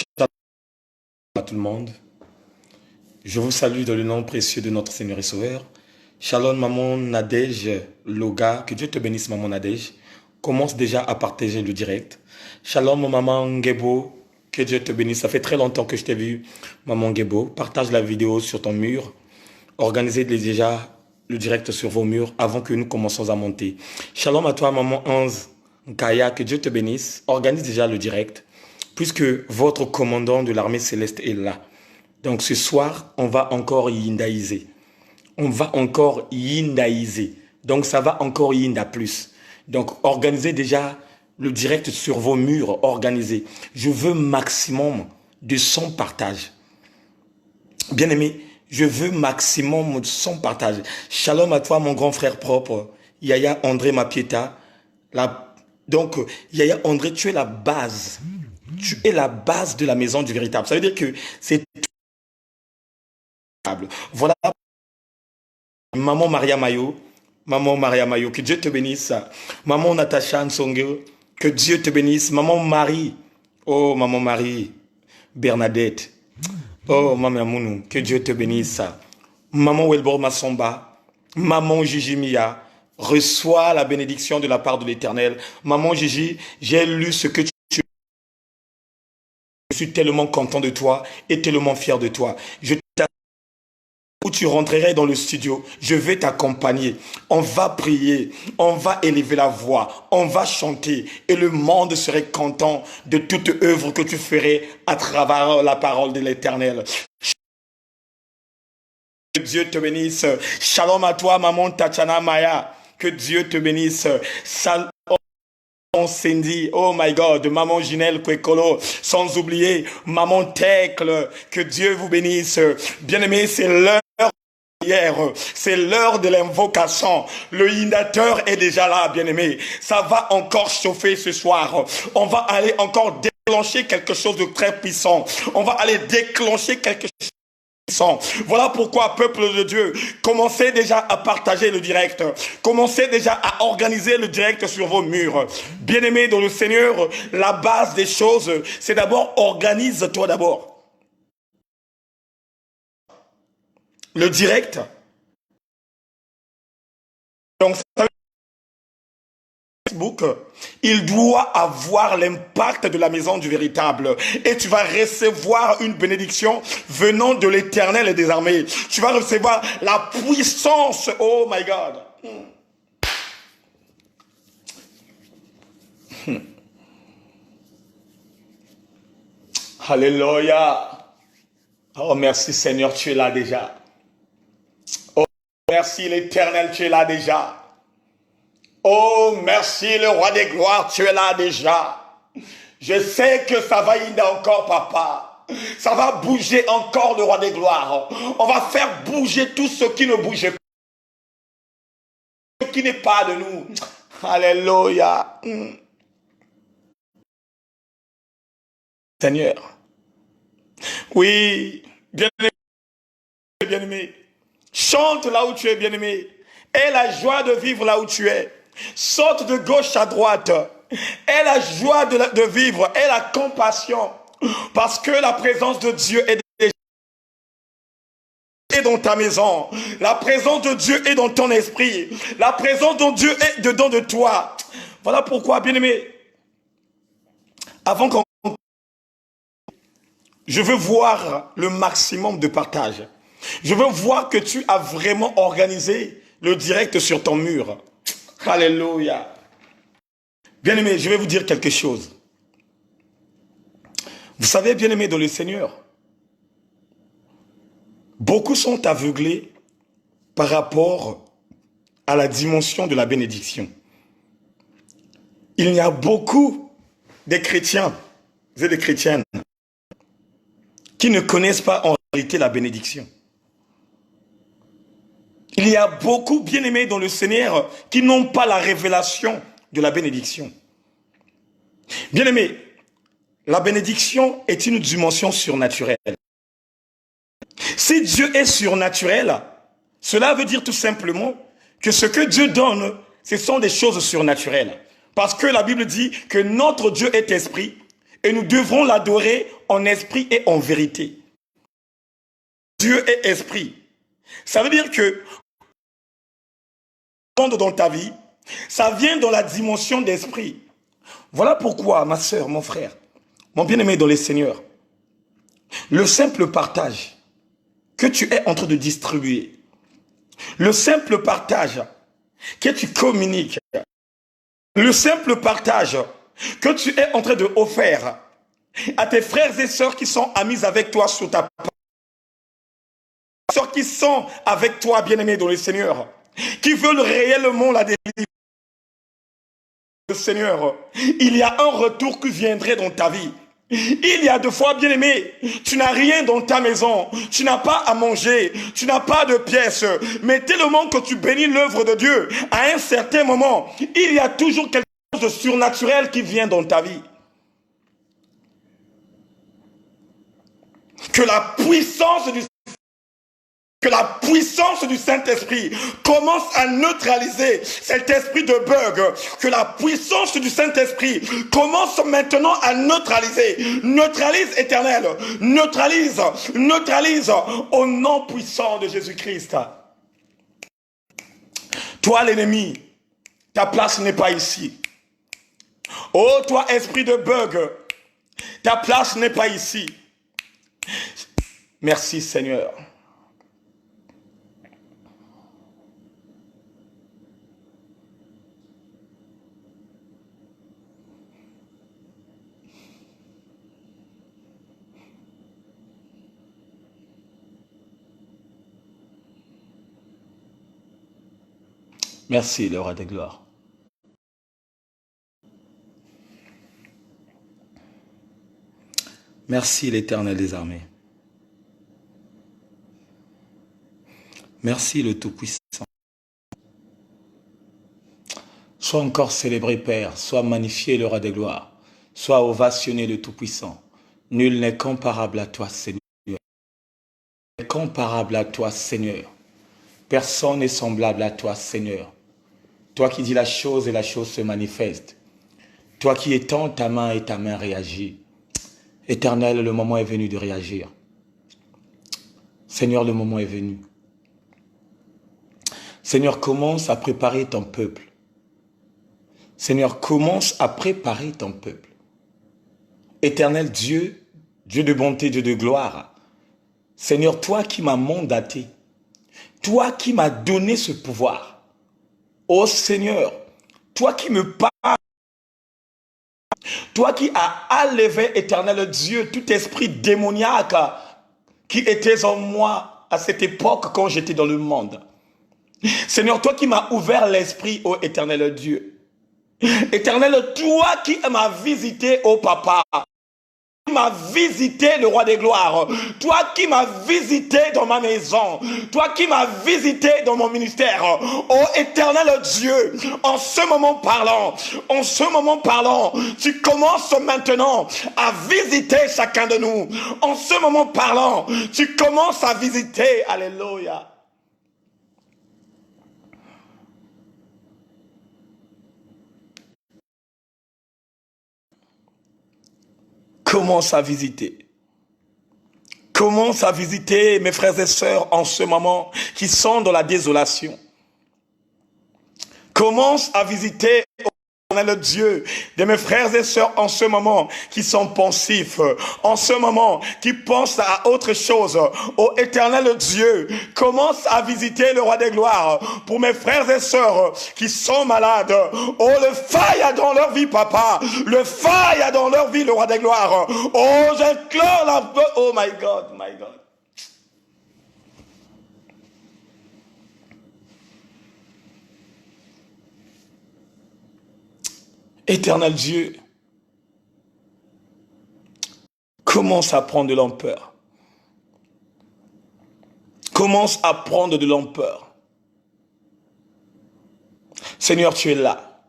Shalom à tout le monde. Je vous salue dans le nom précieux de notre Seigneur et Sauveur. Shalom maman Nadège Loga, que Dieu te bénisse maman Nadège. Commence déjà à partager le direct. Shalom maman Ngebo, que Dieu te bénisse. Ça fait très longtemps que je t'ai vu maman Ngebo. Partage la vidéo sur ton mur. Organisez déjà le direct sur vos murs avant que nous commençons à monter. Shalom à toi maman Anze Nkaya, que Dieu te bénisse. Organise déjà le direct puisque votre commandant de l'armée céleste est là. Donc ce soir, on va encore yindaïser. On va encore yindaïser. Donc ça va encore yinda plus. Donc organisez déjà le direct sur vos murs. Organisez. Je veux maximum de 100 partages. Bien aimé, je veux maximum de 100 partages. Shalom à toi mon grand frère propre. Yaya André Mapieta. Donc Yaya André, tu es la base. Tu es la base de la maison du véritable. Ça veut dire que c'est voilà, maman Maria Mayo, que Dieu te bénisse. Maman Natacha Nsonge, que Dieu te bénisse. Maman Marie, oh maman Marie, Bernadette, oh maman Mounou, que Dieu te bénisse. Maman Welbor Massomba, maman Gigi Mia, reçois la bénédiction de la part de l'Éternel. Maman Gigi, j'ai lu ce que tu... Je suis tellement content de toi et tellement fier de toi. Où tu rentrerais dans le studio, je vais t'accompagner. On va prier, on va élever la voix, on va chanter et le monde serait content de toute œuvre que tu ferais à travers la parole de l'Éternel. Que Dieu te bénisse. Shalom à toi, maman Tatiana Maya. Que Dieu te bénisse. Salut. Cindy, oh my God, maman Ginelle Kwekolo, sans oublier maman Tecle, que Dieu vous bénisse. Bien-aimés, c'est l'heure hier, c'est l'heure de l'invocation. Le indateur est déjà là, bien-aimé. Ça va encore chauffer ce soir. On va aller encore déclencher quelque chose de très puissant. On va aller déclencher quelque chose. Voilà pourquoi, peuple de Dieu, commencez déjà à partager le direct. Commencez déjà à organiser le direct sur vos murs. Bien-aimés dans le Seigneur, la base des choses, c'est d'abord organise-toi d'abord. Le direct. Donc, Facebook, il doit avoir l'impact de la maison du véritable. Et tu vas recevoir une bénédiction venant de l'Éternel et des armées. Tu vas recevoir la puissance. Oh my God. Alléluia. Oh merci Seigneur, tu es là déjà. Oh merci l'Éternel, tu es là déjà. Oh, merci le roi des gloires, tu es là déjà. Je sais que ça va y encore, papa. Ça va bouger encore le roi des gloires. On va faire bouger tout ce qui ne bouge pas. Ce qui n'est pas de nous. Alléluia. Seigneur. Oui, bien-aimé, bien-aimé. Chante là où tu es, bien-aimé. Aie la joie de vivre là où tu es. Saute de gauche à droite. Aie la joie de vivre. Aie la compassion. Parce que la présence de Dieu est dans ta maison. La présence de Dieu est dans ton esprit. La présence de Dieu est dedans de toi. Voilà pourquoi, bien-aimé, avant qu'on... Je veux voir le maximum de partage. Je veux voir que tu as vraiment organisé le direct sur ton mur. Alléluia. Bien-aimé, je vais vous dire quelque chose. Vous savez, bien-aimé dans le Seigneur, beaucoup sont aveuglés par rapport à la dimension de la bénédiction. Il y a beaucoup de chrétiens et de chrétiennes qui ne connaissent pas en réalité la bénédiction. Il y a beaucoup, bien-aimés dans le Seigneur, qui n'ont pas la révélation de la bénédiction. Bien-aimés, la bénédiction est une dimension surnaturelle. Si Dieu est surnaturel, cela veut dire tout simplement que ce que Dieu donne, ce sont des choses surnaturelles. Parce que la Bible dit que notre Dieu est esprit Et nous devrons l'adorer en esprit et en vérité. Dieu est esprit. Ça veut dire que dans ta vie, ça vient dans la dimension d'esprit. Voilà pourquoi, ma soeur, mon frère, mon bien-aimé dans les Seigneurs, le simple partage que tu es en train de distribuer, le simple partage que tu communiques, le simple partage que tu es en train de offrir à tes frères et sœurs qui sont amis avec toi sur ta part, sœurs qui sont avec toi, bien-aimés dans le Seigneur, qui veulent réellement la délivrance du Seigneur, il y a un retour qui viendrait dans ta vie. Il y a deux fois, bien-aimé, tu n'as rien dans ta maison, tu n'as pas à manger, tu n'as pas de pièces, mais tellement que tu bénis l'œuvre de Dieu, à un certain moment, il y a toujours quelque chose de surnaturel qui vient dans ta vie. Que la puissance du Saint-Esprit commence à neutraliser cet esprit de bug. Que la puissance du Saint-Esprit commence maintenant à neutraliser. Neutralise, Éternel. Neutralise au nom puissant de Jésus-Christ. Toi, l'ennemi, ta place n'est pas ici. Oh, toi, esprit de bug, ta place n'est pas ici. Merci, Seigneur. Merci, le roi des gloires. Merci, l'Éternel des armées. Merci, le Tout-Puissant. Sois encore célébré, Père. Sois magnifié, le roi des gloires. Sois ovationné, le Tout-Puissant. Nul n'est comparable à toi, Seigneur. Nul n'est comparable à toi, Seigneur. Personne n'est semblable à toi, Seigneur. Toi qui dis la chose et la chose se manifeste. Toi qui étends ta main et ta main réagit. Éternel, le moment est venu de réagir. Seigneur, le moment est venu. Seigneur, commence à préparer ton peuple. Seigneur, commence à préparer ton peuple. Éternel Dieu, Dieu de bonté, Dieu de gloire. Seigneur, toi qui m'as mandaté, toi qui m'as donné ce pouvoir. Ô Seigneur, toi qui me parles, toi qui as enlevé, Éternel Dieu, tout esprit démoniaque qui était en moi à cette époque quand j'étais dans le monde. Seigneur, toi qui m'as ouvert l'esprit, ô Éternel Dieu. Éternel, toi qui m'as visité, ô Papa. Qui m'as visité, le roi des gloires. Toi qui m'as visité dans ma maison. Toi qui m'as visité dans mon ministère. Ô Éternel Dieu, en ce moment parlant, tu commences maintenant à visiter chacun de nous. En ce moment parlant, tu commences à visiter. Alléluia. Commence à visiter. Commence à visiter mes frères et sœurs en ce moment qui sont dans la désolation. Commence à visiter le Dieu de mes frères et sœurs en ce moment qui sont pensifs, en ce moment qui pensent à autre chose. Ô Éternel Dieu, commence à visiter le roi des gloires pour mes frères et sœurs qui sont malades. Oh, le faille dans leur vie, Papa, le faille dans leur vie, le roi des gloires. Oh, j'implore la... Oh my God, my God. Éternel Dieu, commence à prendre de l'ampleur. Commence à prendre de l'ampleur. Seigneur, tu es là.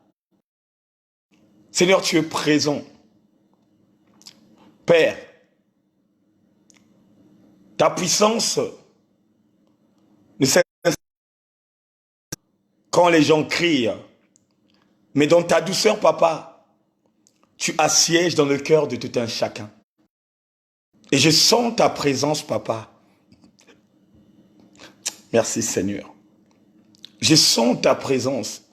Seigneur, tu es présent. Père, ta puissance ne cesse quand les gens crient. Mais dans ta douceur, Papa, tu assièges dans le cœur de tout un chacun. Et je sens ta présence, papa. Merci Seigneur. Je sens ta présence.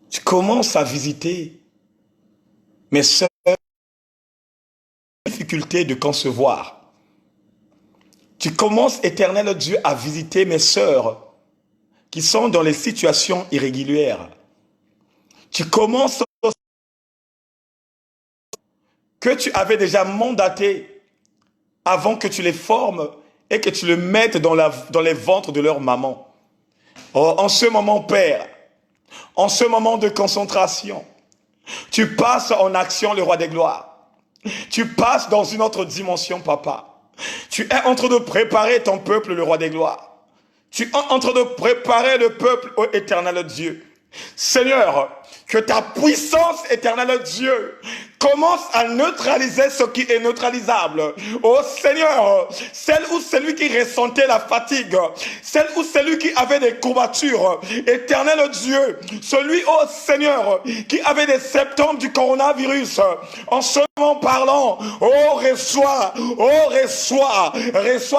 Tu commences à visiter mes sœurs, difficulté de concevoir. Tu commences, éternel Dieu, à visiter mes sœurs qui sont dans les situations irrégulières. Tu commences que tu avais déjà mandaté avant que tu les formes et que tu les mettes dans les ventres de leur maman. Oh, en ce moment, Père, en ce moment de concentration, tu passes en action le roi des gloires. Tu passes dans une autre dimension, papa. Tu es en train de préparer ton peuple, le roi des gloires. Tu es en train de préparer le peuple au éternel Dieu. Seigneur, que ta puissance, éternelle Dieu, commence à neutraliser ce qui est neutralisable. Oh Seigneur, celle ou celui qui ressentait la fatigue, celle ou celui qui avait des courbatures, éternel Dieu, celui, oh Seigneur, qui avait des symptômes du coronavirus, en ce moment parlant, reçois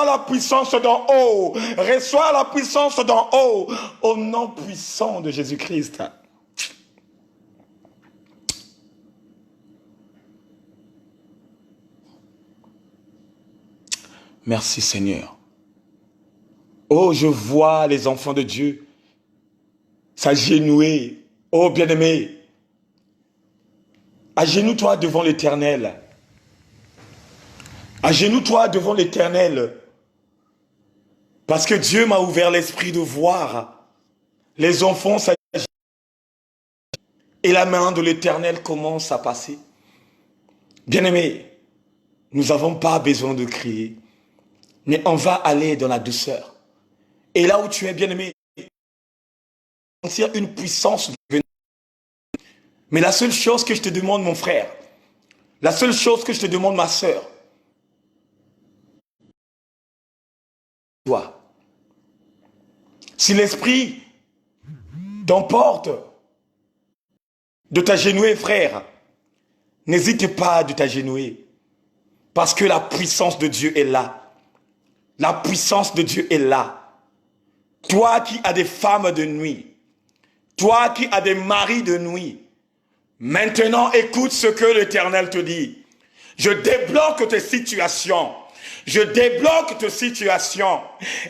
la puissance d'en haut, reçois la puissance d'en haut, au nom puissant de Jésus-Christ. Merci Seigneur. Oh, je vois les enfants de Dieu s'agenouiller. Oh, bien-aimé, agenouille-toi devant l'Éternel. Agenouille-toi devant l'Éternel. Parce que Dieu m'a ouvert l'esprit de voir les enfants s'agenouiller. Et la main de l'Éternel commence à passer. Bien-aimé, nous n'avons pas besoin de crier. Mais on va aller dans la douceur. Et là où tu es, bien-aimé, sentir une puissance venir. Mais la seule chose que je te demande, mon frère, la seule chose que je te demande, ma sœur, toi, si l'esprit t'emporte de t'agenouiller, frère, n'hésite pas de t'agenouiller. Parce que la puissance de Dieu est là. La puissance de Dieu est là. Toi qui as des femmes de nuit, toi qui as des maris de nuit, maintenant écoute ce que l'Éternel te dit. Je débloque tes situations. Je débloque tes situations.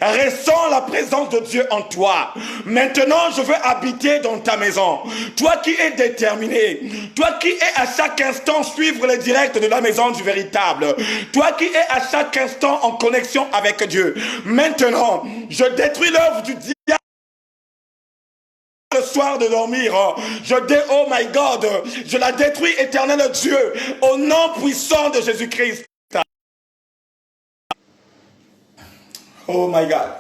Ressens la présence de Dieu en toi. Maintenant, je veux habiter dans ta maison. Toi qui es déterminé, toi qui es à chaque instant suivre les directs de la maison du véritable, toi qui es à chaque instant en connexion avec Dieu. Maintenant, je détruis l'œuvre du diable. Le soir de dormir, oh my God, je la détruis, éternel Dieu, au nom puissant de Jésus-Christ. Oh my God.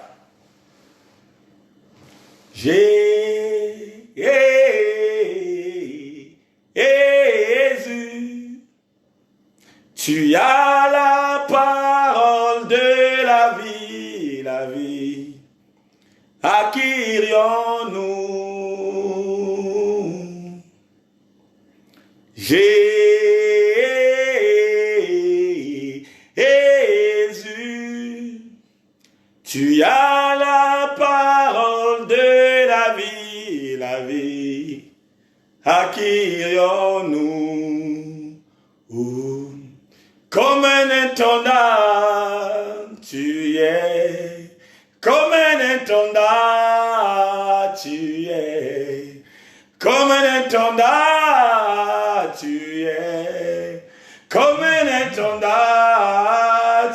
Jésus, tu as la parole de la vie, la vie. À qui irions-nous? Jésus, tu as la parole de la vie, la vie. À qui irions-nous? Comme un intendant, tu es. Comme un intendant, tu es. Comme un intendant, tu es. Comme un intendant,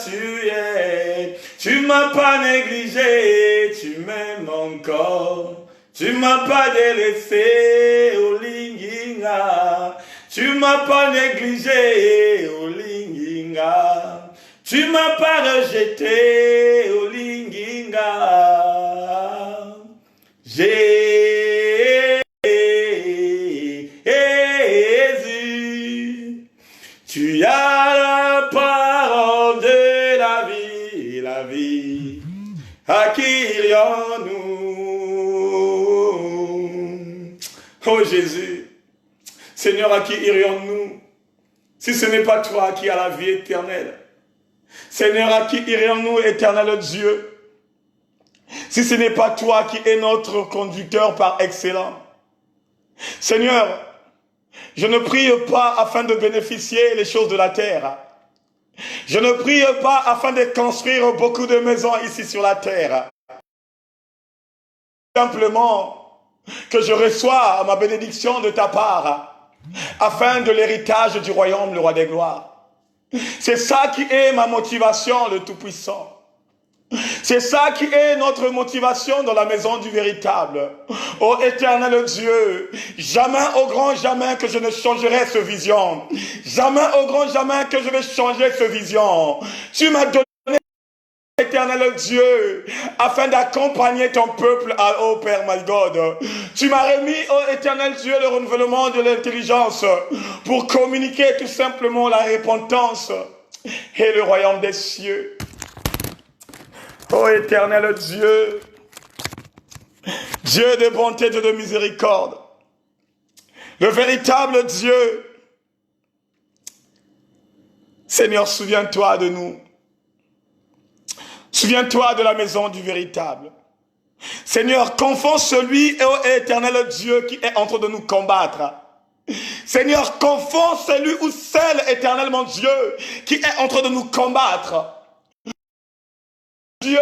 tu es. Tu m'as pas négligé, tu m'aimes encore. Tu m'as pas délaissé, oh linginga. Tu m'as pas négligé, oh linginga. Tu m'as pas rejeté, oh linginga. Jésus, tu as la parole de la vie, la vie. À qui irions-nous? Oh Jésus, Seigneur, à qui irions-nous si ce n'est pas toi qui as la vie éternelle? Seigneur, à qui irions-nous, éternel Dieu, si ce n'est pas toi qui es notre conducteur par excellence? Seigneur, je ne prie pas afin de bénéficier les choses de la terre. Je ne prie pas afin de construire beaucoup de maisons ici sur la terre. Simplement que je reçois ma bénédiction de ta part, afin de l'héritage du royaume, le roi des gloires. C'est ça qui est ma motivation, le Tout-Puissant. C'est ça qui est notre motivation dans la maison du véritable. Ô éternel Dieu, jamais au grand jamais que je ne changerai ce vision. Jamais au grand jamais que je vais changer ce vision. Tu m'as donné, éternel Dieu, afin d'accompagner ton peuple, ô Père my God. Tu m'as remis, ô éternel Dieu, le renouvellement de l'intelligence pour communiquer tout simplement la repentance et le royaume des cieux. Ô éternel Dieu, Dieu de bonté et de miséricorde, le véritable Dieu, Seigneur, souviens-toi de nous. Souviens-toi de la maison du véritable. Seigneur, confonds celui, ô éternel Dieu, qui est en train de nous combattre. Seigneur, confonds celui ou celle, éternellement Dieu, qui est en train de nous combattre. Dieu,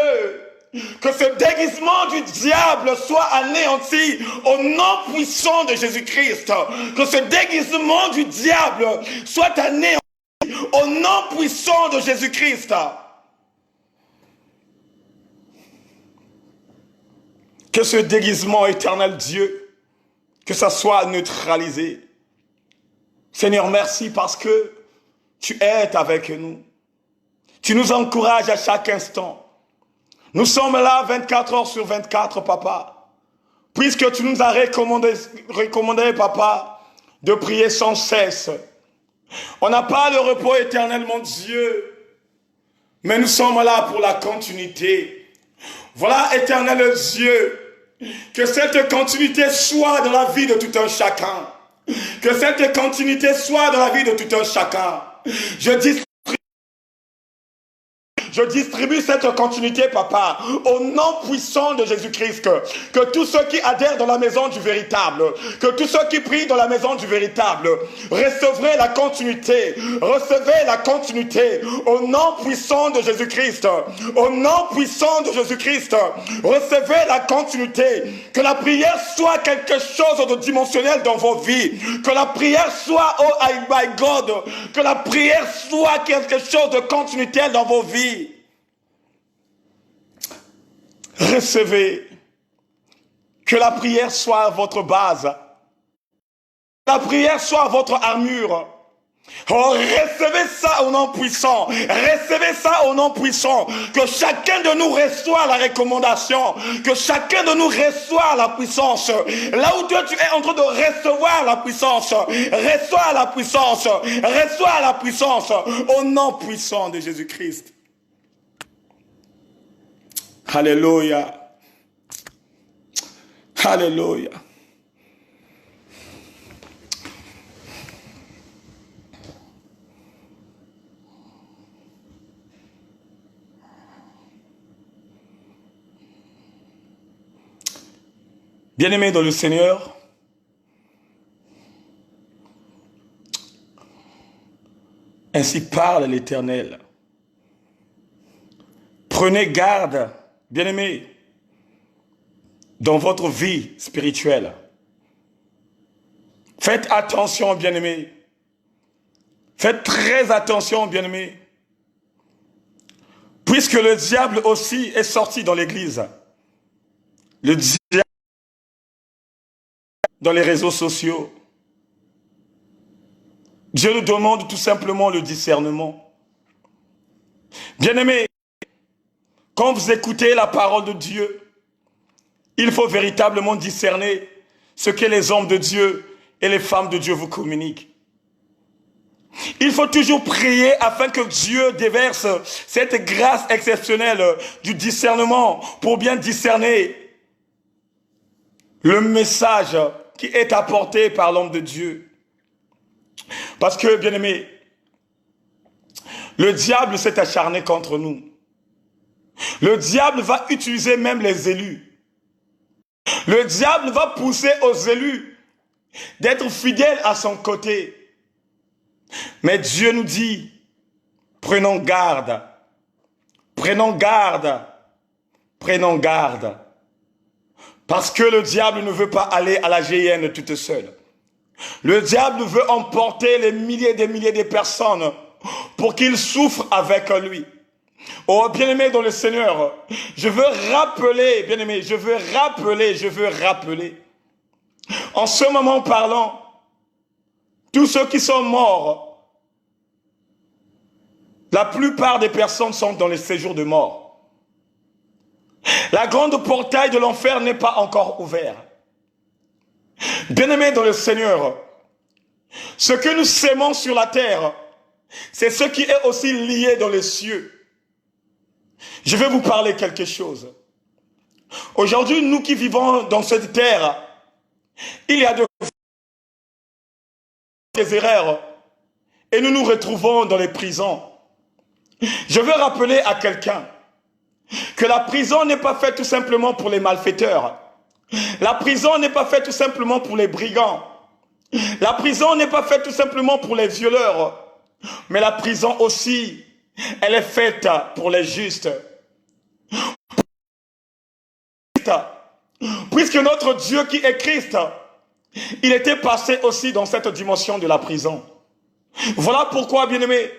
que ce déguisement du diable soit anéanti au nom puissant de Jésus-Christ. Que ce déguisement du diable soit anéanti au nom puissant de Jésus-Christ. Que ce déguisement, éternel Dieu, que ça soit neutralisé. Seigneur, merci parce que tu es avec nous. Tu nous encourages à chaque instant. Nous sommes là 24 heures sur 24, papa. Puisque tu nous as recommandé, papa, de prier sans cesse. On n'a pas le repos éternel, mon Dieu. Mais nous sommes là pour la continuité. Voilà, éternel Dieu, que cette continuité soit dans la vie de tout un chacun. Que cette continuité soit dans la vie de tout un chacun. Je distribue cette continuité, papa, au nom puissant de Jésus-Christ. Que tous ceux qui adhèrent dans la maison du véritable, que tous ceux qui prient dans la maison du véritable, recevraient la continuité. Recevez la continuité au nom puissant de Jésus-Christ. Au nom puissant de Jésus-Christ, recevez la continuité. Que la prière soit quelque chose de dimensionnel dans vos vies. Que la prière soit, oh my God, que la prière soit quelque chose de continuité dans vos vies. Recevez, que la prière soit votre base, la prière soit votre armure. Oh, recevez ça au nom puissant, recevez ça au nom puissant, que chacun de nous reçoit la recommandation, que chacun de nous reçoit la puissance. Là où toi tu es en train de recevoir la puissance, reçois la puissance, reçois la puissance, au nom puissant de Jésus-Christ. Alléluia. Alléluia. Bien-aimés dans le Seigneur, ainsi parle l'Éternel. Prenez garde, bien-aimés, dans votre vie spirituelle. Faites attention, bien-aimés. Faites très attention, bien-aimés. Puisque le diable aussi est sorti dans l'église. Le diable dans les réseaux sociaux. Dieu nous demande tout simplement le discernement. Bien-aimés, quand vous écoutez la parole de Dieu, il faut véritablement discerner ce que les hommes de Dieu et les femmes de Dieu vous communiquent. Il faut toujours prier afin que Dieu déverse cette grâce exceptionnelle du discernement pour bien discerner le message qui est apporté par l'homme de Dieu. Parce que, bien-aimés, le diable s'est acharné contre nous. Le diable va utiliser même les élus. Le diable va pousser aux élus d'être fidèles à son côté. Mais Dieu nous dit, prenons garde, prenons garde, prenons garde. Parce que le diable ne veut pas aller à la géhenne toute seule. Le diable veut emporter les milliers et des milliers de personnes pour qu'ils souffrent avec lui. Oh, bien-aimé dans le Seigneur, je veux rappeler, bien-aimé, je veux rappeler. En ce moment parlant, tous ceux qui sont morts, la plupart des personnes sont dans le séjour de mort. La grande portail de l'enfer n'est pas encore ouverte. Bien-aimé dans le Seigneur, ce que nous sémons sur la terre, c'est ce qui est aussi lié dans les cieux. Je vais vous parler quelque chose. Aujourd'hui, nous qui vivons dans cette terre, il y a des erreurs et nous nous retrouvons dans les prisons. Je veux rappeler à quelqu'un que la prison n'est pas faite tout simplement pour les malfaiteurs. La prison n'est pas faite tout simplement pour les brigands. La prison n'est pas faite tout simplement pour les violeurs. Mais la prison aussi, elle est faite pour les justes. Puisque notre Dieu qui est Christ, il était passé aussi dans cette dimension de la prison. Voilà pourquoi, bien-aimés,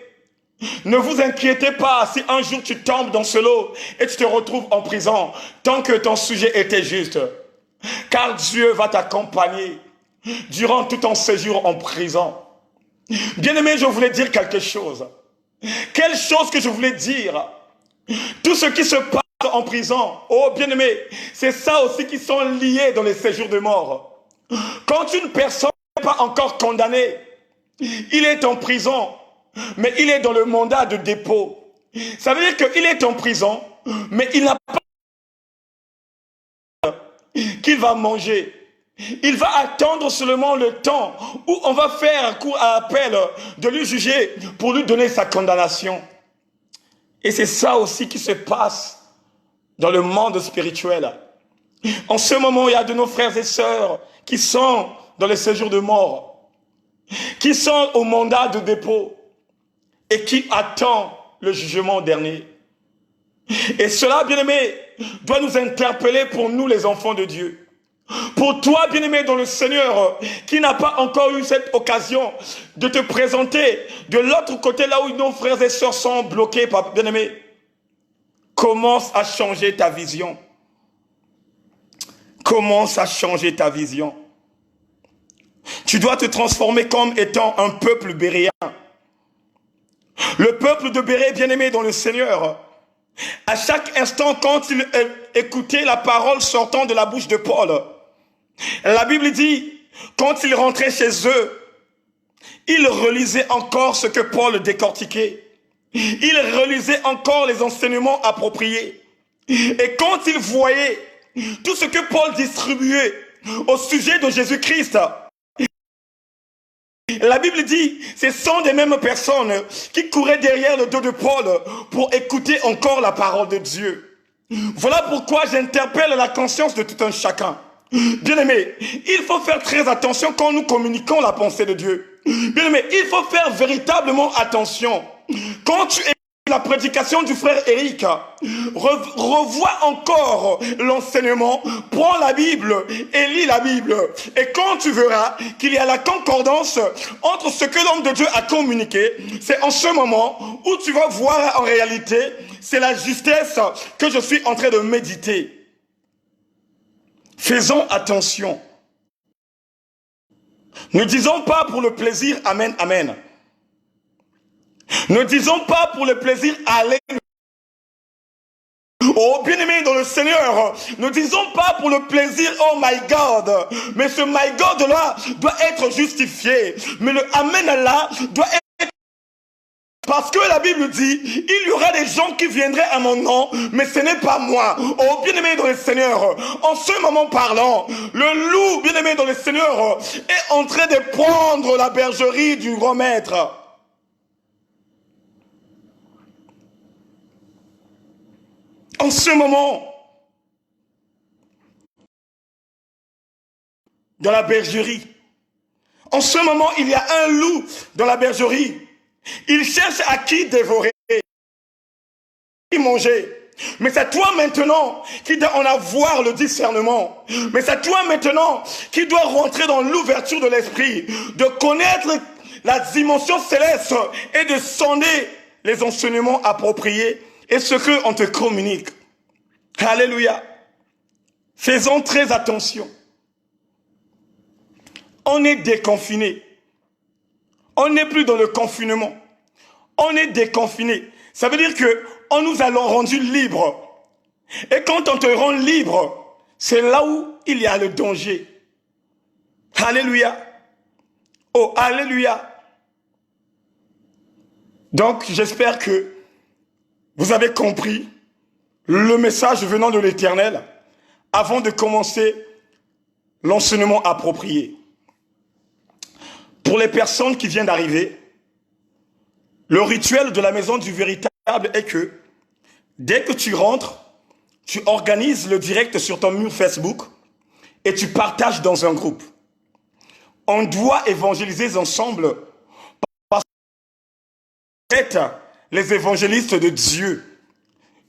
ne vous inquiétez pas si un jour tu tombes dans ce lot et tu te retrouves en prison, tant que ton sujet était juste. Car Dieu va t'accompagner durant tout ton séjour en prison. Bien-aimé, je voulais dire quelque chose. Quelle chose que je voulais dire? Tout ce qui se passe en prison, oh bien-aimé, c'est ça aussi qui sont liés dans les séjours de mort. Quand une personne n'est pas encore condamnée, il est en prison, mais il est dans le mandat de dépôt. Ça veut dire qu'il est en prison, mais il n'a pas qu'il va manger. Il va attendre seulement le temps où on va faire un coup à appel de lui juger pour lui donner sa condamnation. Et c'est ça aussi qui se passe dans le monde spirituel. En ce moment, il y a de nos frères et sœurs qui sont dans les séjours de mort, qui sont au mandat de dépôt et qui attendent le jugement dernier. Et cela, bien-aimé, doit nous interpeller pour nous, les enfants de Dieu. Pour toi, bien-aimé dans le Seigneur, qui n'a pas encore eu cette occasion de te présenter de l'autre côté, là où nos frères et sœurs sont bloqués, bien-aimé, commence à changer ta vision. Commence à changer ta vision. Tu dois te transformer comme étant un peuple béréen. Le peuple de Béré, bien-aimé dans le Seigneur, à chaque instant, quand il écoutait la parole sortant de la bouche de Paul, la Bible dit, quand ils rentraient chez eux, ils relisaient encore ce que Paul décortiquait. Ils relisaient encore les enseignements appropriés. Et quand ils voyaient tout ce que Paul distribuait au sujet de Jésus-Christ, la Bible dit, ce sont des mêmes personnes qui couraient derrière le dos de Paul pour écouter encore la parole de Dieu. Voilà pourquoi j'interpelle la conscience de tout un chacun. Bien-aimé, il faut faire très attention quand nous communiquons la pensée de Dieu. Bien-aimé, il faut faire véritablement attention. Quand tu écoutes la prédication du frère Eric, revois encore l'enseignement, prends la Bible et lis la Bible. Et quand tu verras qu'il y a la concordance entre ce que l'homme de Dieu a communiqué, c'est en ce moment où tu vas voir en réalité, c'est la justesse que je suis en train de méditer. Faisons attention. Ne disons pas pour le plaisir, amen, amen. Ne disons pas pour le plaisir, allez. Oh, bien-aimé dans le Seigneur, ne disons pas pour le plaisir, oh my God. Mais ce my God là doit être justifié. Mais le amen là doit être Parce que la Bible dit, il y aura des gens qui viendraient à mon nom, mais ce n'est pas moi. Oh, bien-aimé dans le Seigneur, en ce moment parlant, le loup, bien-aimé dans le Seigneur, est en train de prendre la bergerie du grand maître. En ce moment, dans la bergerie, en ce moment, il y a un loup dans la bergerie. Il cherche à qui dévorer, qui manger. Mais c'est toi maintenant qui dois en avoir le discernement. Mais c'est toi maintenant qui dois rentrer dans l'ouverture de l'esprit, de connaître la dimension céleste et de sonder les enseignements appropriés et ce qu'on te communique. Alléluia. Faisons très attention. On est déconfiné. On n'est plus dans le confinement. On est déconfiné. Ça veut dire que on nous a rendu libres. Et quand on te rend libre, c'est là où il y a le danger. Alléluia. Oh, alléluia. Donc, j'espère que vous avez compris le message venant de l'Éternel avant de commencer l'enseignement approprié. Pour les personnes qui viennent d'arriver, le rituel de la maison du véritable est que dès que tu rentres, tu organises le direct sur ton mur Facebook et tu partages dans un groupe. On doit évangéliser ensemble parce que vous êtes les évangélistes de Dieu.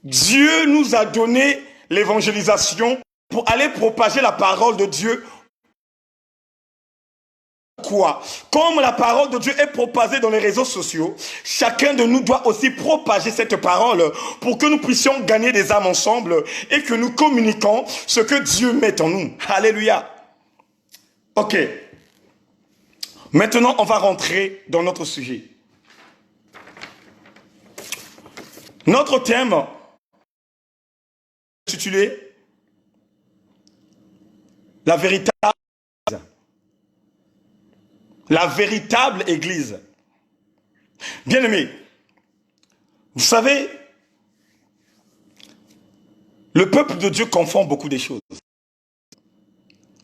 Dieu nous a donné l'évangélisation pour aller propager la parole de Dieu. Quoi? Comme la parole de Dieu est propagée dans les réseaux sociaux, chacun de nous doit aussi propager cette parole pour que nous puissions gagner des âmes ensemble et que nous communiquons ce que Dieu met en nous. Alléluia. Ok. Maintenant, on va rentrer dans notre sujet. Notre thème est intitulé La véritable Église. Bien-aimés, vous savez, le peuple de Dieu confond beaucoup de choses.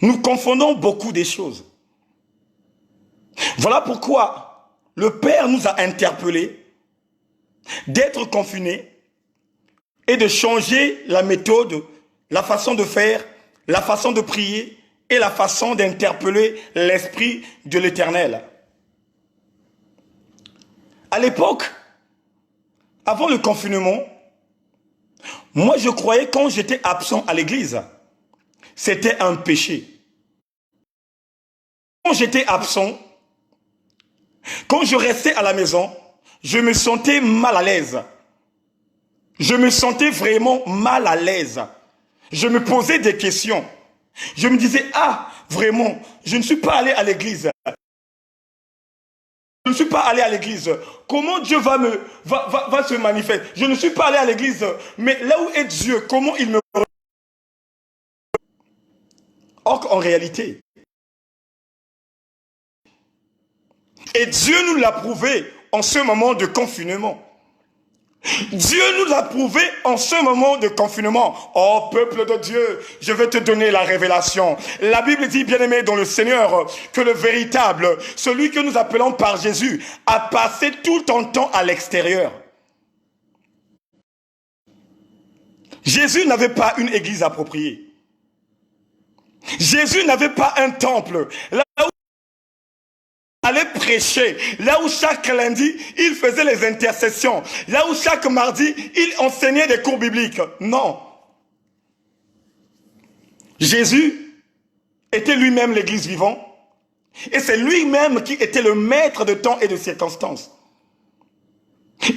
Nous confondons beaucoup de choses. Voilà pourquoi le Père nous a interpellés d'être confinés et de changer la méthode, la façon de faire, la façon de prier et la façon d'interpeller l'Esprit de l'Éternel. À l'époque, avant le confinement, moi je croyais quand j'étais absent à l'église, c'était un péché. Quand j'étais absent, quand je restais à la maison, je me sentais mal à l'aise. Je me sentais vraiment mal à l'aise. Je me posais des questions. Je me disais, ah, vraiment, je ne suis pas allé à l'église. Je ne suis pas allé à l'église. Comment Dieu va se manifester? Je ne suis pas allé à l'église. Mais là où est Dieu, comment il me... Or, en réalité, et Dieu nous l'a prouvé en ce moment de confinement. Dieu nous a prouvé en ce moment de confinement. Oh peuple de Dieu, je vais te donner la révélation. La Bible dit, bien-aimé dans le Seigneur, que le véritable, celui que nous appelons par Jésus, a passé tout son temps à l'extérieur. Jésus n'avait pas une église appropriée. Jésus n'avait pas un temple. Là où allait prêcher, là où chaque lundi, il faisait les intercessions, là où chaque mardi, il enseignait des cours bibliques. Non. Jésus était lui-même l'église vivante et c'est lui-même qui était le maître de temps et de circonstances.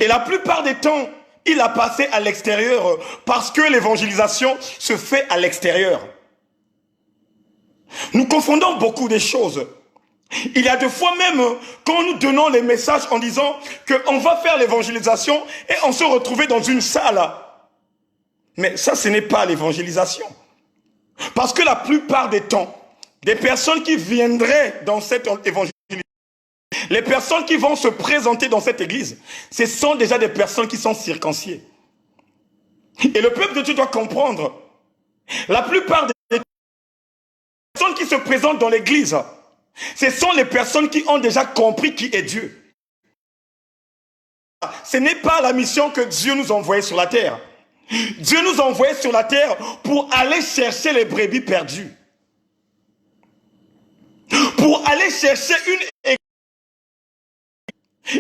Et la plupart des temps, il a passé à l'extérieur parce que l'évangélisation se fait à l'extérieur. Nous confondons beaucoup de choses. Il y a des fois même, quand nous donnons les messages en disant qu'on va faire l'évangélisation et on se retrouve dans une salle. Mais ça, ce n'est pas l'évangélisation. Parce que la plupart des temps, des personnes qui viendraient dans cette évangélisation Les personnes qui vont se présenter dans cette église, ce sont déjà des personnes qui sont circoncisées. Et le peuple de Dieu doit comprendre, la plupart des personnes qui se présentent dans l'église, ce sont les personnes qui ont déjà compris qui est Dieu. Ce n'est pas la mission que Dieu nous a envoyée sur la terre. Dieu nous a envoyés sur la terre pour aller chercher les brebis perdues. Pour aller chercher une église.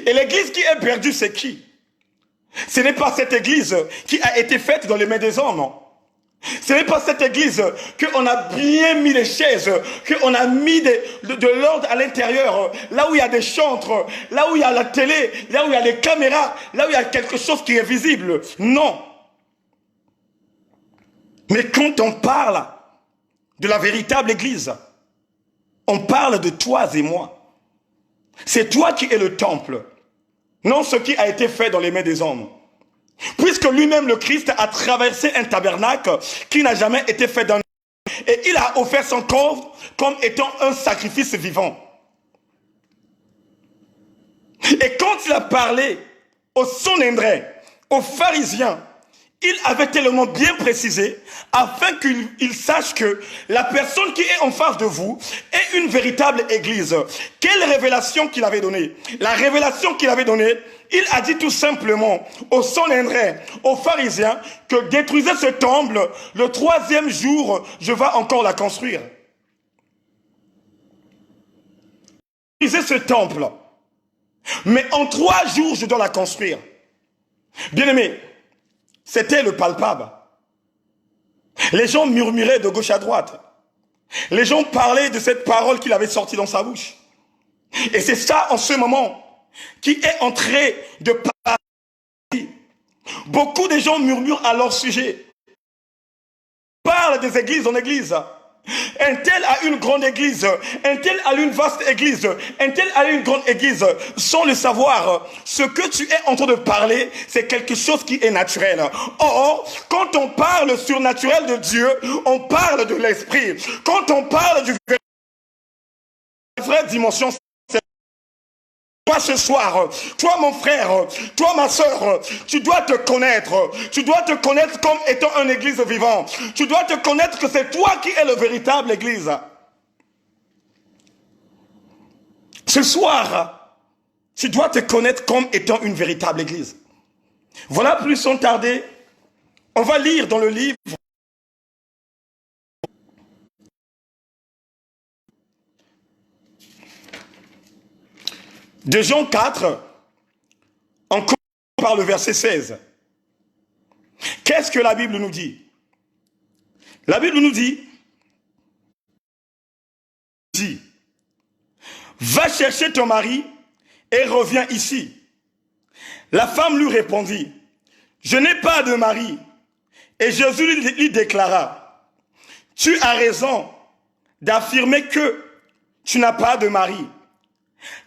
Et l'église qui est perdue, c'est qui? Ce n'est pas cette église qui a été faite dans les mains des hommes. Ce n'est pas cette église qu'on a bien mis les chaises, qu'on a mis de l'ordre à l'intérieur, là où il y a des chantres, là où il y a la télé, là où il y a les caméras, là où il y a quelque chose qui est visible. Non. Mais quand on parle de la véritable église, on parle de toi et moi. C'est toi qui es le temple, non ce qui a été fait dans les mains des hommes. Puisque lui-même, le Christ, a traversé un tabernacle qui n'a jamais été fait d'un homme. Et il a offert son corps comme étant un sacrifice vivant. Et quand il a parlé aux Sanhédrin, aux pharisiens, il avait tellement bien précisé afin qu'ils sachent que la personne qui est en face de vous est une véritable église. Quelle révélation qu'il avait donnée? La révélation qu'il avait donnée, il a dit tout simplement aux Sanhédrin, aux pharisiens, que détruisez ce temple, le 3e jour, je vais encore la construire. Détruisez ce temple, mais en 3 jours, je dois la construire. Bien-aimés, c'était le palpable. Les gens murmuraient de gauche à droite. Les gens parlaient de cette parole qu'il avait sortie dans sa bouche. Et c'est ça, en ce moment, qui est en train de parler. Beaucoup de gens murmurent à leur sujet. Ils parlent des églises en église. Un tel a une grande église, un tel a une vaste église, un tel a une grande église, sans le savoir. Ce que tu es en train de parler, c'est quelque chose qui est naturel. Or, quand on parle surnaturel de Dieu, on parle de l'esprit. Quand on parle du vraie dimension, toi ce soir, toi mon frère, toi ma soeur, tu dois te connaître. Tu dois te connaître comme étant une église vivante. Tu dois te connaître que c'est toi qui es le véritable église. Ce soir, tu dois te connaître comme étant une véritable église. Voilà, plus sans tarder, on va lire dans le livre de Jean 4, en commençant par le verset 16. Qu'est-ce que la Bible nous dit? La Bible nous dit, va chercher ton mari et reviens ici. La femme lui répondit, je n'ai pas de mari. Et Jésus lui déclara, tu as raison d'affirmer que tu n'as pas de mari.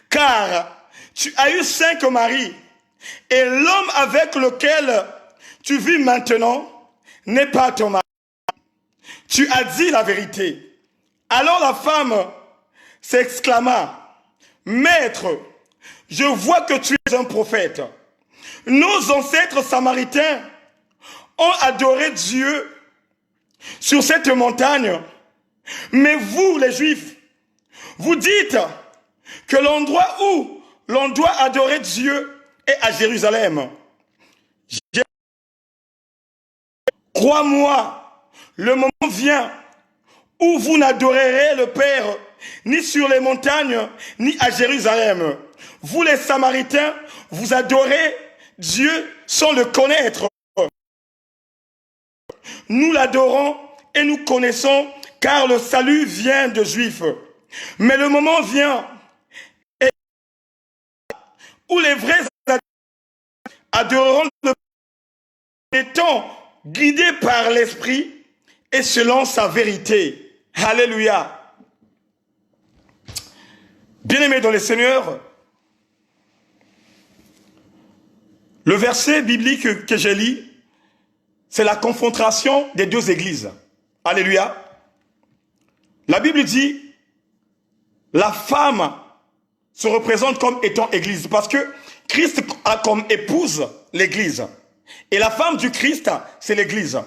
Car tu as eu 5 maris, et l'homme avec lequel tu vis maintenant n'est pas ton mari. Tu as dit la vérité. Alors la femme s'exclama, Maître, je vois que tu es un prophète. Nos ancêtres samaritains ont adoré Dieu sur cette montagne, mais vous, les Juifs, vous dites que l'endroit où l'on doit adorer Dieu est à Jérusalem. Crois-moi, le moment vient où vous n'adorerez le Père ni sur les montagnes, ni à Jérusalem. Vous les Samaritains, vous adorez Dieu sans le connaître. Nous l'adorons et nous connaissons car le salut vient de Juifs. Mais le moment vient où les vrais adoreront le Père étant guidés par l'Esprit et selon sa vérité. Alléluia. Bien-aimés dans le Seigneur, le verset biblique que j'ai lu, c'est la confrontation des 2 églises. Alléluia. La Bible dit, la femme se représente comme étant église. Parce que Christ a comme épouse l'église. Et la femme du Christ, c'est l'église.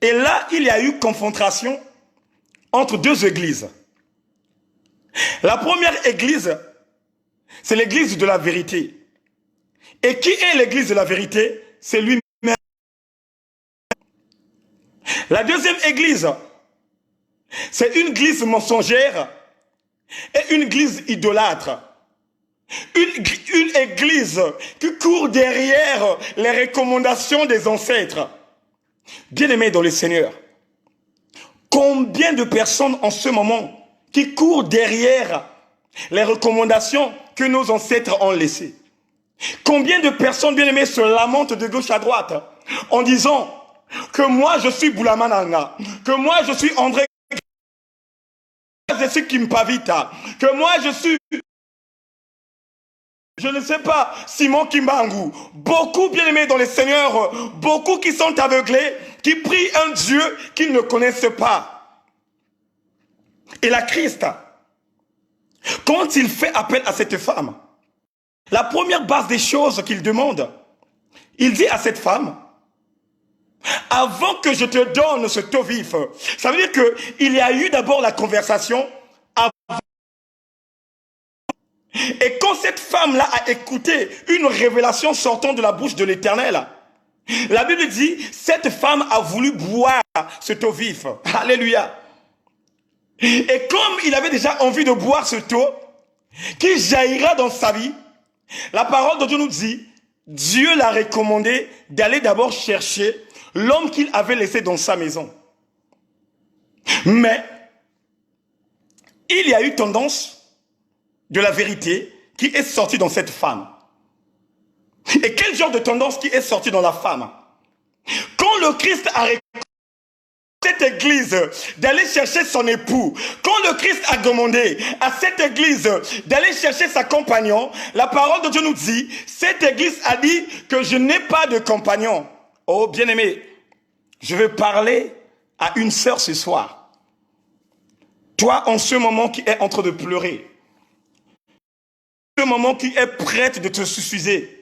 Et là, il y a eu confrontation entre deux églises. La première église, c'est l'église de la vérité. Et qui est l'église de la vérité? C'est lui-même. La deuxième église, c'est une église mensongère et une église idolâtre. Une église qui court derrière les recommandations des ancêtres. Bien-aimés dans le Seigneur, combien de personnes en ce moment qui courent derrière les recommandations que nos ancêtres ont laissées? Combien de personnes, bien-aimées, se lamentent de gauche à droite en disant que moi je suis Boulamananga, que moi je suis André, je suis Kimpavita, que moi je suis, je ne sais pas, Simon Kimbangu. Beaucoup, bien-aimés dans le Seigneur, beaucoup qui sont aveuglés, qui prient un Dieu qu'ils ne connaissent pas. Et la Christ, quand il fait appel à cette femme, la première base des choses qu'il demande, il dit à cette femme, avant que je te donne ce taux vif, ça veut dire qu'il y a eu d'abord la conversation avant. Et quand cette femme-là a écouté une révélation sortant de la bouche de l'Éternel, la Bible dit, cette femme a voulu boire ce taux vif. Alléluia. Et comme il avait déjà envie de boire ce taux, qui jaillira dans sa vie, la parole de Dieu nous dit, Dieu l'a recommandé d'aller d'abord chercher l'homme qu'il avait laissé dans sa maison. Mais, il y a eu tendance de la vérité qui est sortie dans cette femme. Et quel genre de tendance qui est sortie dans la femme? Quand le Christ a recommandé cette église d'aller chercher son époux, quand le Christ a demandé à cette église d'aller chercher sa compagnon, la parole de Dieu nous dit, cette église a dit que je n'ai pas de compagnon. Oh bien-aimé, je veux parler à une sœur ce soir. Toi en ce moment qui es en train de pleurer, ce moment qui est prête de te suicider,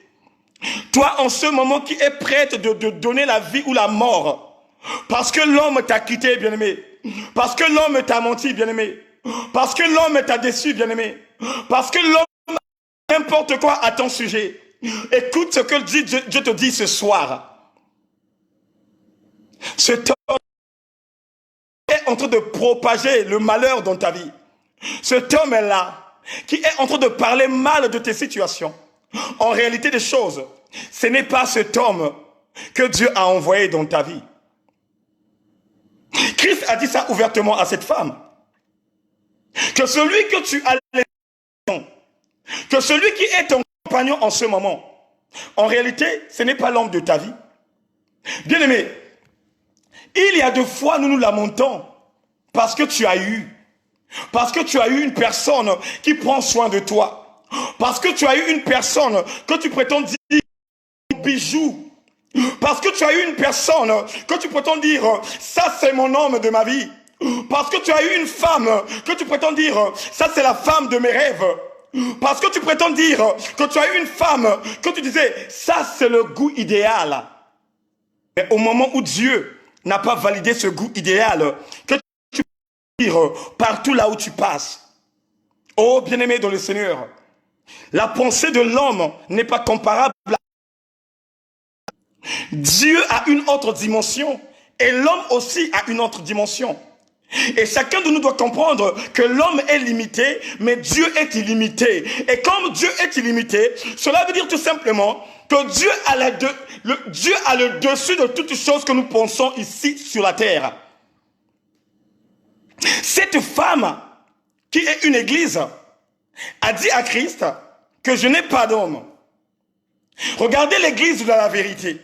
toi en ce moment qui est prête de donner la vie ou la mort, parce que l'homme t'a quitté, bien-aimé. Parce que l'homme t'a menti, bien-aimé. Parce que l'homme t'a déçu, bien-aimé. Parce que l'homme a n'importe quoi à ton sujet. Écoute ce que Dieu te dit ce soir. Cet homme est en train de propager le malheur dans ta vie. Cet homme est là, qui est en train de parler mal de tes situations. En réalité des choses, ce n'est pas cet homme que Dieu a envoyé dans ta vie. Christ a dit ça ouvertement à cette femme. Que celui que tu as laissé, que celui qui est ton compagnon en ce moment, en réalité, ce n'est pas l'homme de ta vie. Bien-aimé, il y a 2 fois nous nous lamentons parce que tu as eu une personne qui prend soin de toi. Parce que tu as eu une personne que tu prétends dire bijou. Parce que tu as eu une personne que tu prétends dire, ça c'est mon homme de ma vie. Parce que tu as eu une femme que tu prétends dire, ça c'est la femme de mes rêves. Parce que tu prétends dire que tu as eu une femme que tu disais, ça c'est le goût idéal. Mais au moment où Dieu n'a pas validé ce goût idéal, que tu peux dire partout là où tu passes. Oh bien-aimé dans le Seigneur, la pensée de l'homme n'est pas comparable à Dieu a une autre dimension et l'homme aussi a une autre dimension. Et chacun de nous doit comprendre que l'homme est limité, mais Dieu est illimité. Et comme Dieu est illimité, cela veut dire tout simplement que Dieu a le dessus de toutes choses que nous pensons ici sur la terre. Cette femme, qui est une église, a dit à Christ que je n'ai pas d'homme. Regardez l'église de la vérité.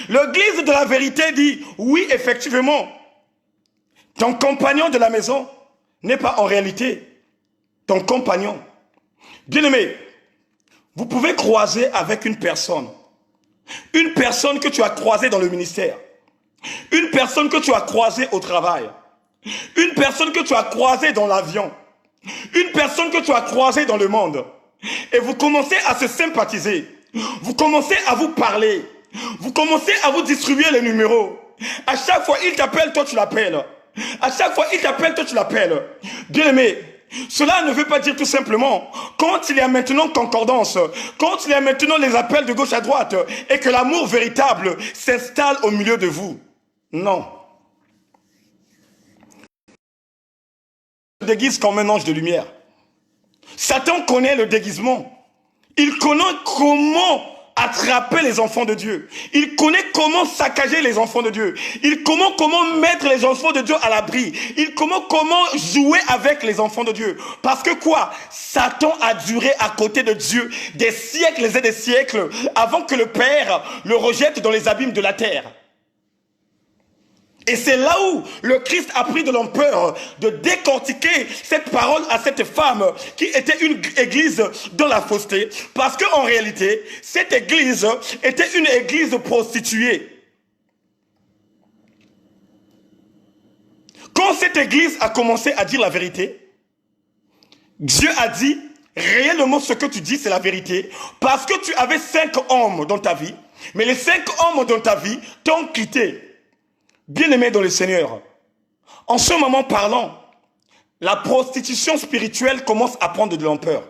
L'église de la vérité dit, oui, effectivement, ton compagnon de la maison n'est pas en réalité ton compagnon. Bien-aimé, vous pouvez croiser avec une personne que tu as croisée dans le ministère, une personne que tu as croisée au travail, une personne que tu as croisée dans l'avion, Une personne que tu as croisée dans le monde. Et vous commencez à se sympathiser. Vous commencez à vous parler. Vous commencez à vous distribuer les numéros. À chaque fois, il t'appelle, toi tu l'appelles. À chaque fois, il t'appelle, toi tu l'appelles. Bien-aimé, cela ne veut pas dire tout simplement, quand il y a maintenant concordance, quand il y a maintenant les appels de gauche à droite, et que l'amour véritable s'installe au milieu de vous. Non. Il se déguise comme un ange de lumière. Satan connaît le déguisement. Il connaît comment attraper les enfants de Dieu. Il connaît comment saccager les enfants de Dieu. Il connaît comment mettre les enfants de Dieu à l'abri. Il connaît comment jouer avec les enfants de Dieu. Parce que quoi? Satan a duré à côté de Dieu des siècles et des siècles avant que le Père le rejette dans les abîmes de la terre. Et c'est là où le Christ a pris de l'ampleur de décortiquer cette parole à cette femme qui était une église dans la fausseté. Parce qu'en réalité, cette église était une église prostituée. Quand cette église a commencé à dire la vérité, Dieu a dit, réellement ce que tu dis c'est la vérité. Parce que tu avais 5 hommes dans ta vie, mais les 5 hommes dans ta vie t'ont quitté. Bien-aimé dans le Seigneur, en ce moment parlant, la prostitution spirituelle commence à prendre de l'ampleur.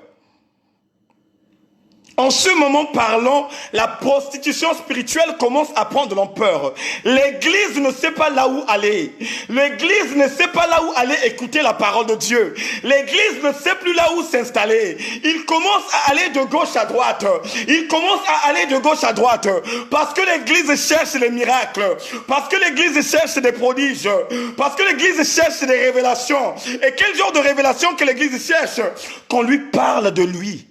En ce moment parlant, la prostitution spirituelle commence à prendre de l'ampleur. L'église ne sait pas là où aller. L'église ne sait pas là où aller écouter la parole de Dieu. L'église ne sait plus là où s'installer. Il commence à aller de gauche à droite. Il commence à aller de gauche à droite. Parce que l'église cherche les miracles. Parce que l'église cherche des prodiges. Parce que l'église cherche des révélations. Et quel genre de révélation que l'église cherche? Qu'on lui parle de lui.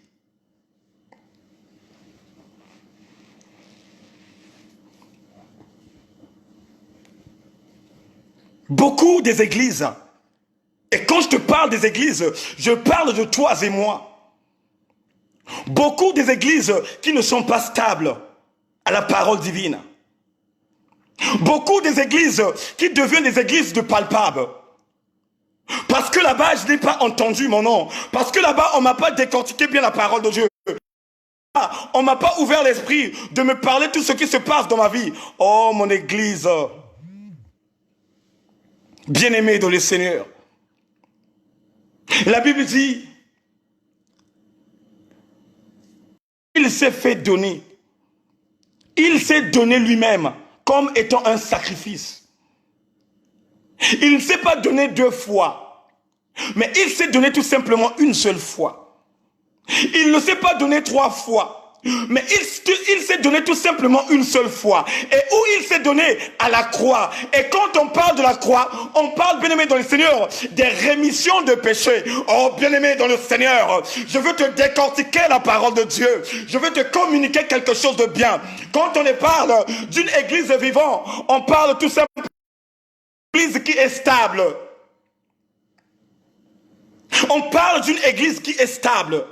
Beaucoup des églises, et quand je te parle des églises, je parle de toi et moi. Beaucoup des églises qui ne sont pas stables à la parole divine. Beaucoup des églises qui deviennent des églises de palpables. Parce que là-bas, je n'ai pas entendu mon nom. Parce que là-bas, on ne m'a pas décortiqué bien la parole de Dieu. On ne m'a pas ouvert l'esprit de me parler de tout ce qui se passe dans ma vie. Oh, mon église, bien-aimé dans le Seigneur. La Bible dit, il s'est fait donner. Il s'est donné lui-même comme étant un sacrifice. Il ne s'est pas donné 2 fois, mais il s'est donné tout simplement une seule fois. Il ne s'est pas donné 3 fois. Mais il s'est donné tout simplement une seule fois. Et où il s'est donné? À la croix. Et quand on parle de la croix, on parle, bien-aimé dans le Seigneur, des rémissions de péchés. Oh, bien-aimé dans le Seigneur, je veux te décortiquer la parole de Dieu. Je veux te communiquer quelque chose de bien. Quand on parle d'une église vivante, on parle tout simplement d'une église qui est stable. On parle d'une église qui est stable.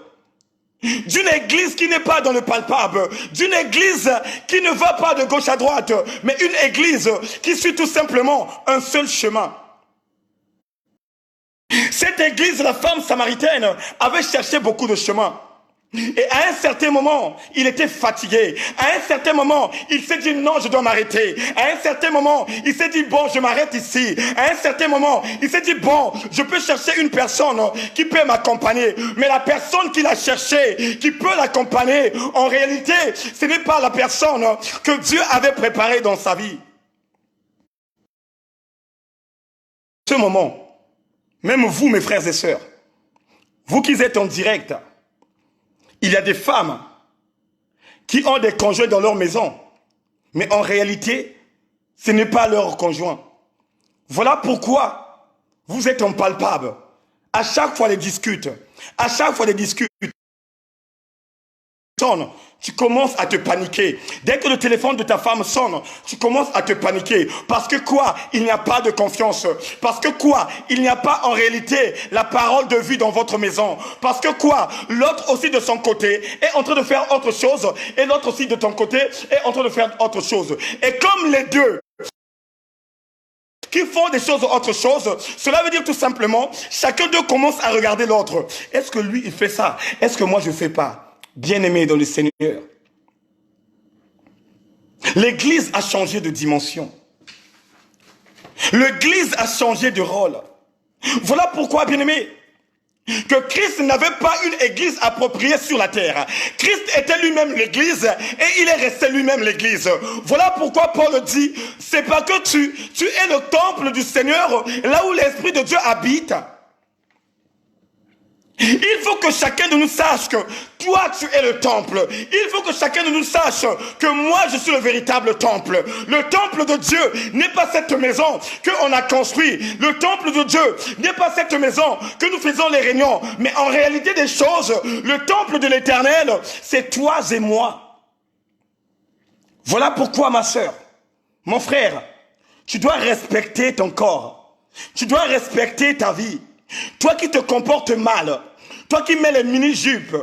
D'une église qui n'est pas dans le palpable, d'une église qui ne va pas de gauche à droite, mais une église qui suit tout simplement un seul chemin. Cette église, la femme samaritaine, avait cherché beaucoup de chemins. Et à un certain moment, il était fatigué. À un certain moment, il s'est dit non, je dois m'arrêter. À un certain moment, il s'est dit bon, je m'arrête ici. À un certain moment, il s'est dit bon, je peux chercher une personne qui peut m'accompagner. Mais la personne qu'il a cherchée, qui peut l'accompagner, en réalité, ce n'est pas la personne que Dieu avait préparée dans sa vie. Ce moment, même vous, mes frères et sœurs, vous qui êtes en direct, il y a des femmes qui ont des conjoints dans leur maison, mais en réalité, ce n'est pas leur conjoint. Voilà pourquoi vous êtes impalpable. À chaque fois, les discutes. À chaque fois, les discutes. Tu commences à te paniquer. Dès que le téléphone de ta femme sonne, tu commences à te paniquer. Parce que quoi? Il n'y a pas de confiance. Parce que quoi? Il n'y a pas en réalité la parole de vie dans votre maison. Parce que quoi? L'autre aussi de son côté est en train de faire autre chose. Et l'autre aussi de ton côté est en train de faire autre chose. Et comme les deux qui font des choses autre chose, cela veut dire tout simplement, chacun d'eux commence à regarder l'autre. Est-ce que lui, il fait ça? Est-ce que moi, je ne fais pas? Bien-aimé dans le Seigneur, l'Église a changé de dimension. L'Église a changé de rôle. Voilà pourquoi, bien-aimé, que Christ n'avait pas une église appropriée sur la terre. Christ était lui-même l'église et il est resté lui-même l'église. Voilà pourquoi Paul dit, c'est pas que tu es le temple du Seigneur, là où l'Esprit de Dieu habite. Il faut que chacun de nous sache que toi tu es le temple. Il faut que chacun de nous sache que moi je suis le véritable temple. Le temple de Dieu n'est pas cette maison qu'on a construite. Le temple de Dieu n'est pas cette maison que nous faisons les réunions. Mais en réalité des choses, le temple de l'Éternel, c'est toi et moi. Voilà pourquoi ma soeur, mon frère, tu dois respecter ton corps. Tu dois respecter ta vie. Toi qui te comportes mal, toi qui mets les mini-jupes,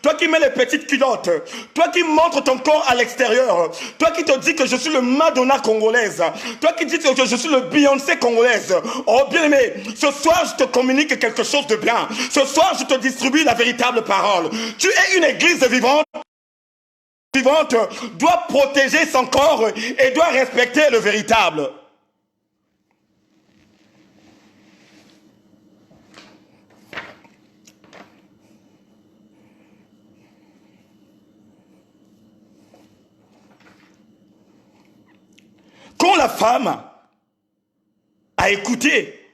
toi qui mets les petites culottes, toi qui montres ton corps à l'extérieur, toi qui te dis que je suis le Madonna congolaise, toi qui dis que je suis le Beyoncé congolaise, oh bien-aimé, ce soir je te communique quelque chose de bien. Ce soir je te distribue la véritable parole. Tu es une église vivante doit protéger son corps et doit respecter le véritable. Quand la femme a écouté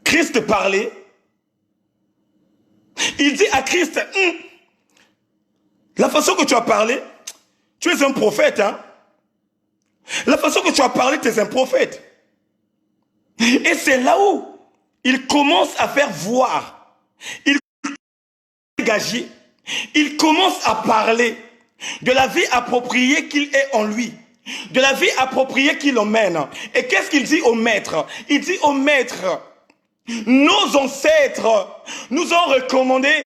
Christ parler, il dit à Christ, la façon que tu as parlé, tu es un prophète, hein? La façon que tu as parlé, tu es un prophète. Et c'est là où il commence à faire voir, il dégager, il commence à parler de la vie appropriée qu'il est en lui, de la vie appropriée qu'il emmène. Et qu'est-ce qu'il dit au maître? Il dit au maître, nos ancêtres nous ont recommandé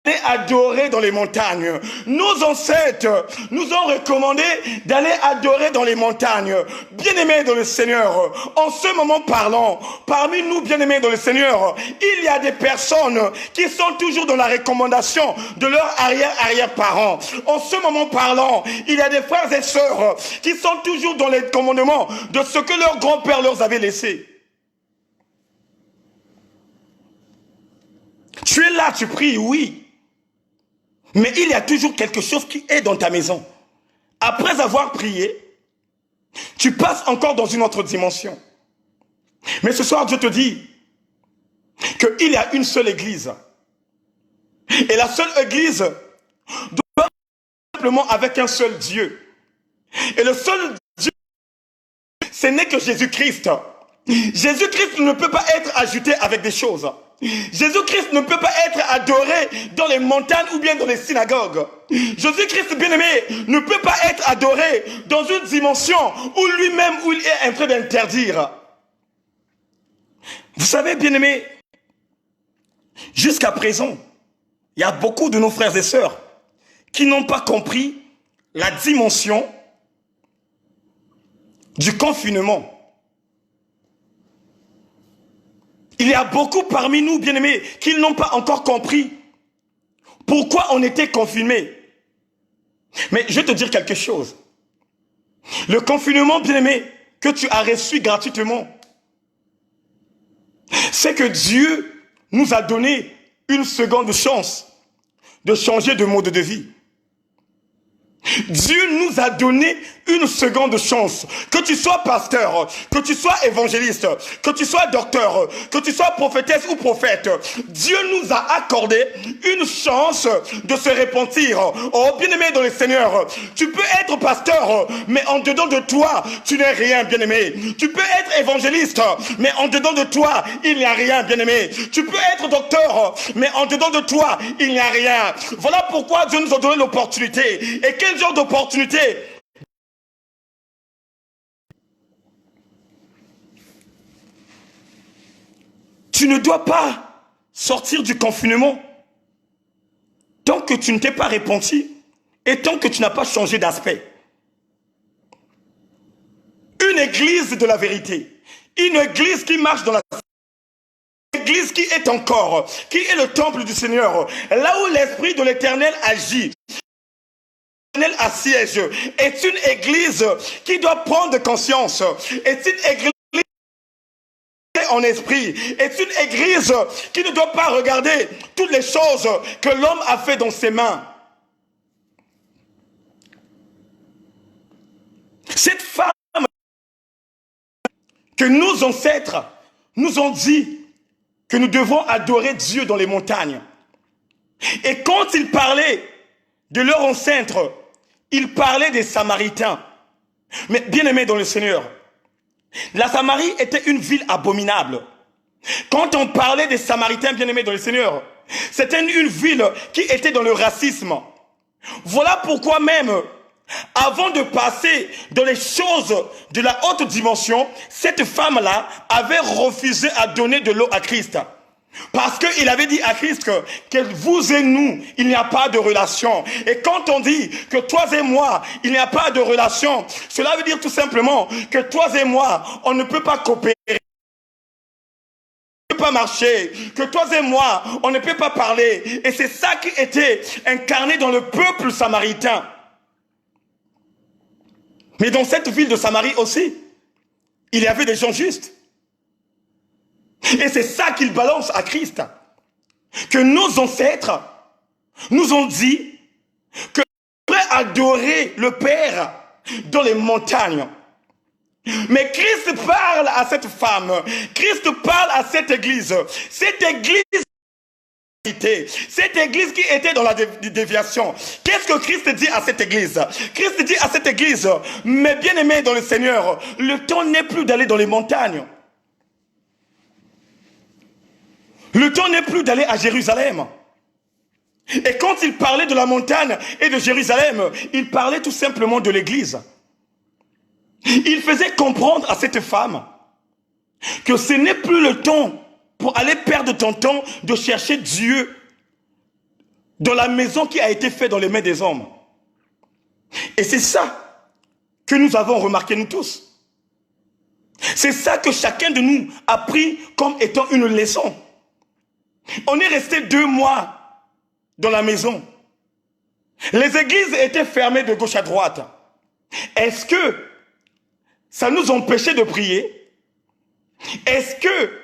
d'aller adorer dans les montagnes. Nos ancêtres nous ont recommandé d'aller adorer dans les montagnes. Bien-aimés dans le Seigneur, en ce moment parlant, parmi nous bien-aimés dans le Seigneur, il y a des personnes qui sont toujours dans la recommandation de leurs arrière-arrière-parents. En ce moment parlant, il y a des frères et sœurs qui sont toujours dans les commandements de ce que leur grand-père leur avait laissé. Tu es là, tu pries, oui. Mais il y a toujours quelque chose qui est dans ta maison. Après avoir prié, tu passes encore dans une autre dimension. Mais ce soir, Dieu te dit qu'il y a une seule église. Et la seule église doit simplement avec un seul Dieu. Et le seul Dieu, ce n'est que Jésus-Christ. Jésus-Christ ne peut pas être ajouté avec des choses. Jésus-Christ ne peut pas être adoré dans les montagnes ou bien dans les synagogues. Jésus-Christ, bien-aimé, ne peut pas être adoré dans une dimension où lui-même, où il est en train d'interdire. Vous savez, bien-aimé, jusqu'à présent, il y a beaucoup de nos frères et sœurs qui n'ont pas compris la dimension du confinement. Il y a beaucoup parmi nous, bien-aimés, qui n'ont pas encore compris pourquoi on était confinés. Mais je vais te dire quelque chose. Le confinement, bien-aimé, que tu as reçu gratuitement, c'est que Dieu nous a donné une seconde chance de changer de mode de vie. Dieu nous a donné une seconde chance. Que tu sois pasteur, que tu sois évangéliste, que tu sois docteur, que tu sois prophétesse ou prophète, Dieu nous a accordé une chance de se repentir. Oh, bien-aimé dans le Seigneur, tu peux être pasteur, mais en dedans de toi, tu n'es rien, bien-aimé. Tu peux être évangéliste, mais en dedans de toi, il n'y a rien, bien-aimé. Tu peux être docteur, mais en dedans de toi, il n'y a rien. Voilà pourquoi Dieu nous a donné l'opportunité. Et quel genre d'opportunité? Tu ne dois pas sortir du confinement tant que tu ne t'es pas repenti et tant que tu n'as pas changé d'aspect. une église de la vérité, une église qui marche dans la église qui est encore, qui est le temple du Seigneur, là où l'Esprit de l'Éternel agit, l'Éternel assiège, est une église qui doit prendre conscience, est une église en esprit, est une église qui ne doit pas regarder toutes les choses que l'homme a fait dans ses mains. Cette femme que nos ancêtres nous ont dit que nous devons adorer Dieu dans les montagnes. Et quand ils parlaient de leur ancêtre, ils parlaient des Samaritains. Mais bien aimés dans le Seigneur, la Samarie était une ville abominable. Quand on parlait des Samaritains bien aimés dans le Seigneur, c'était une ville qui était dans le racisme. Voilà pourquoi même, avant de passer dans les choses de la haute dimension, cette femme-là avait refusé à donner de l'eau à Christ. Parce qu'il avait dit à Christ que vous et nous, il n'y a pas de relation. Et quand on dit que toi et moi, il n'y a pas de relation, cela veut dire tout simplement que toi et moi, on ne peut pas coopérer. On ne peut pas marcher, que toi et moi, on ne peut pas parler. Et c'est ça qui était incarné dans le peuple samaritain. Mais dans cette ville de Samarie aussi, il y avait des gens justes. Et c'est ça qu'il balance à Christ. Que nos ancêtres nous ont dit que nous devons adorer le Père dans les montagnes. Mais Christ parle à cette femme, Christ parle à cette église qui était dans la déviation. Qu'est-ce que Christ dit à cette église? Christ dit à cette église, mais bien aimés dans le Seigneur, le temps n'est plus d'aller dans les montagnes. Le temps n'est plus d'aller à Jérusalem. Et quand il parlait de la montagne et de Jérusalem, il parlait tout simplement de l'église. Il faisait comprendre à cette femme que ce n'est plus le temps pour aller perdre ton temps de chercher Dieu dans la maison qui a été faite dans les mains des hommes. Et c'est ça que nous avons remarqué nous tous. C'est ça que chacun de nous a pris comme étant une leçon. On est resté 2 mois dans la maison. Les églises étaient fermées de gauche à droite. Est-ce que ça nous empêchait de prier? Est-ce que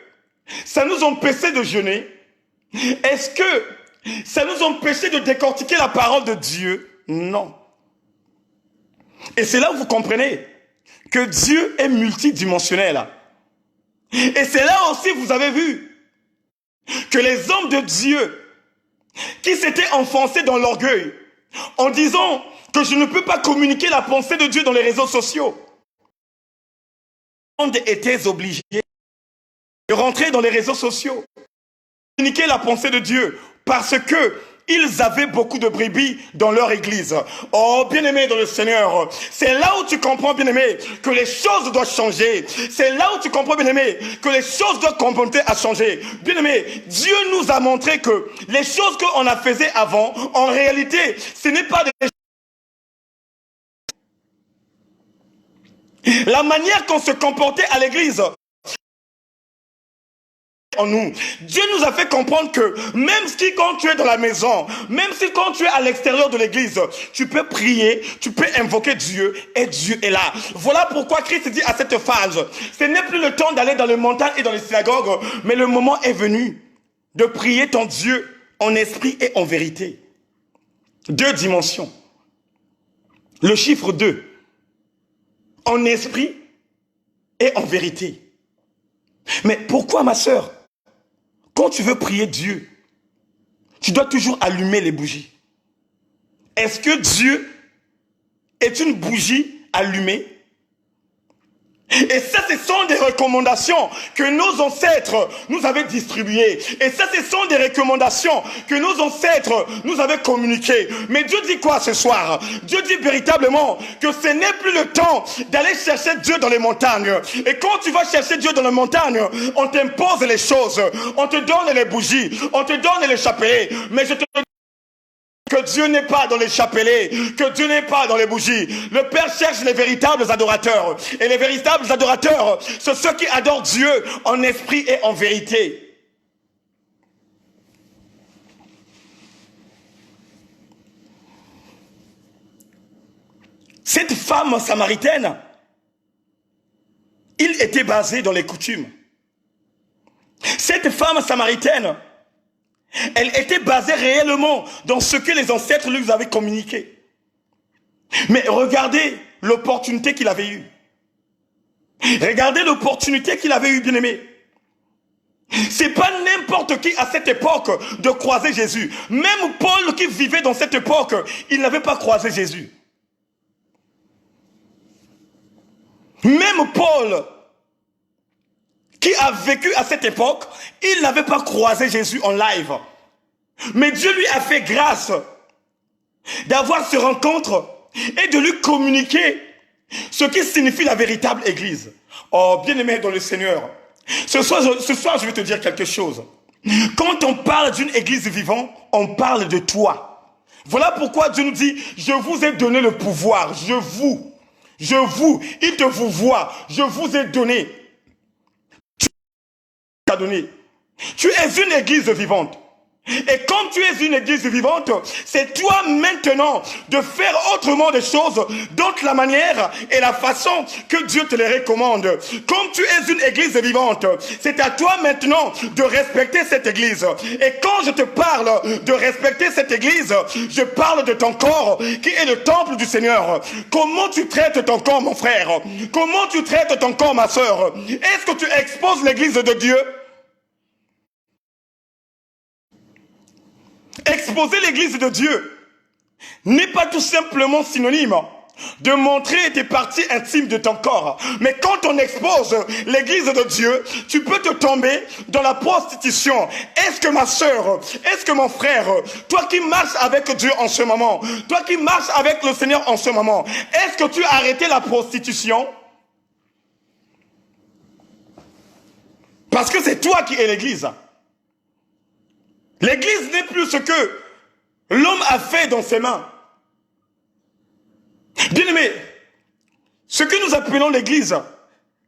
ça nous empêchait de jeûner? Est-ce que ça nous empêchait de décortiquer la parole de Dieu? Non. Et c'est là où vous comprenez que Dieu est multidimensionnel. Et c'est là aussi vous avez vu que les hommes de Dieu qui s'étaient enfoncés dans l'orgueil en disant que je ne peux pas communiquer la pensée de Dieu dans les réseaux sociaux, les hommes étaient obligés de rentrer dans les réseaux sociaux, communiquer la pensée de Dieu parce que ils avaient beaucoup de brebis dans leur église. Oh, bien-aimé dans le Seigneur, c'est là où tu comprends, bien-aimé, que les choses doivent changer. C'est là où tu comprends, bien-aimé, que les choses doivent commencer à changer. Bien-aimé, Dieu nous a montré que les choses qu'on a faisaient avant, en réalité, ce n'est pas des... La manière qu'on se comportait à l'église, en nous. Dieu nous a fait comprendre que même si quand tu es dans la maison, même si quand tu es à l'extérieur de l'église, tu peux prier, tu peux invoquer Dieu et Dieu est là. Voilà pourquoi Christ dit à cette phase, ce n'est plus le temps d'aller dans les montagnes et dans les synagogues, mais le moment est venu de prier ton Dieu en esprit et en vérité. 2 dimensions. Le chiffre 2. En esprit et en vérité. Mais pourquoi, ma sœur? Quand tu veux prier Dieu, tu dois toujours allumer les bougies. Est-ce que Dieu est une bougie allumée? Et ça, ce sont des recommandations que nos ancêtres nous avaient distribuées. Et ça, ce sont des recommandations que nos ancêtres nous avaient communiquées. Mais Dieu dit quoi ce soir? Dieu dit véritablement que ce n'est plus le temps d'aller chercher Dieu dans les montagnes. Et quand tu vas chercher Dieu dans les montagnes, on t'impose les choses. On te donne les bougies. On te donne les chapelets. Mais je te que Dieu n'est pas dans les chapelets, que Dieu n'est pas dans les bougies. Le Père cherche les véritables adorateurs. Et les véritables adorateurs, c'est ceux qui adorent Dieu en esprit et en vérité. Cette femme samaritaine, il était basé dans les coutumes. Cette femme samaritaine, elle était basée réellement dans ce que les ancêtres lui avaient communiqué. Mais regardez l'opportunité qu'il avait eue. Regardez l'opportunité qu'il avait eue, bien-aimé. C'est pas n'importe qui à cette époque de croiser Jésus. Même Paul qui vivait dans cette époque, il n'avait pas croisé Jésus. Même Paul qui a vécu à cette époque, il n'avait pas croisé Jésus en live. Mais Dieu lui a fait grâce d'avoir ce rencontre et de lui communiquer ce qui signifie la véritable église. Oh, bien-aimé dans le Seigneur, ce soir, je vais te dire quelque chose. Quand on parle d'une église vivante, on parle de toi. Voilà pourquoi Dieu nous dit, je vous ai donné le pouvoir, il te vous voit, je vous ai donné. Tu es une église vivante. Et comme tu es une église vivante, c'est toi maintenant de faire autrement des choses, d'autre la manière et la façon que Dieu te les recommande. Comme tu es une église vivante, c'est à toi maintenant de respecter cette église. Et quand je te parle de respecter cette église, je parle de ton corps qui est le temple du Seigneur. Comment tu traites ton corps, mon frère? Comment tu traites ton corps, ma soeur? Est-ce que tu exposes l'église de Dieu? Exposer l'église de Dieu n'est pas tout simplement synonyme de montrer tes parties intimes de ton corps. Mais quand on expose l'église de Dieu, tu peux te tomber dans la prostitution. Est-ce que ma soeur, est-ce que mon frère, toi qui marches avec Dieu en ce moment, toi qui marches avec le Seigneur en ce moment, est-ce que tu as arrêté la prostitution? Parce que c'est toi qui es l'église. L'église n'est plus ce que l'homme a fait dans ses mains. Bien-aimé, ce que nous appelons l'église,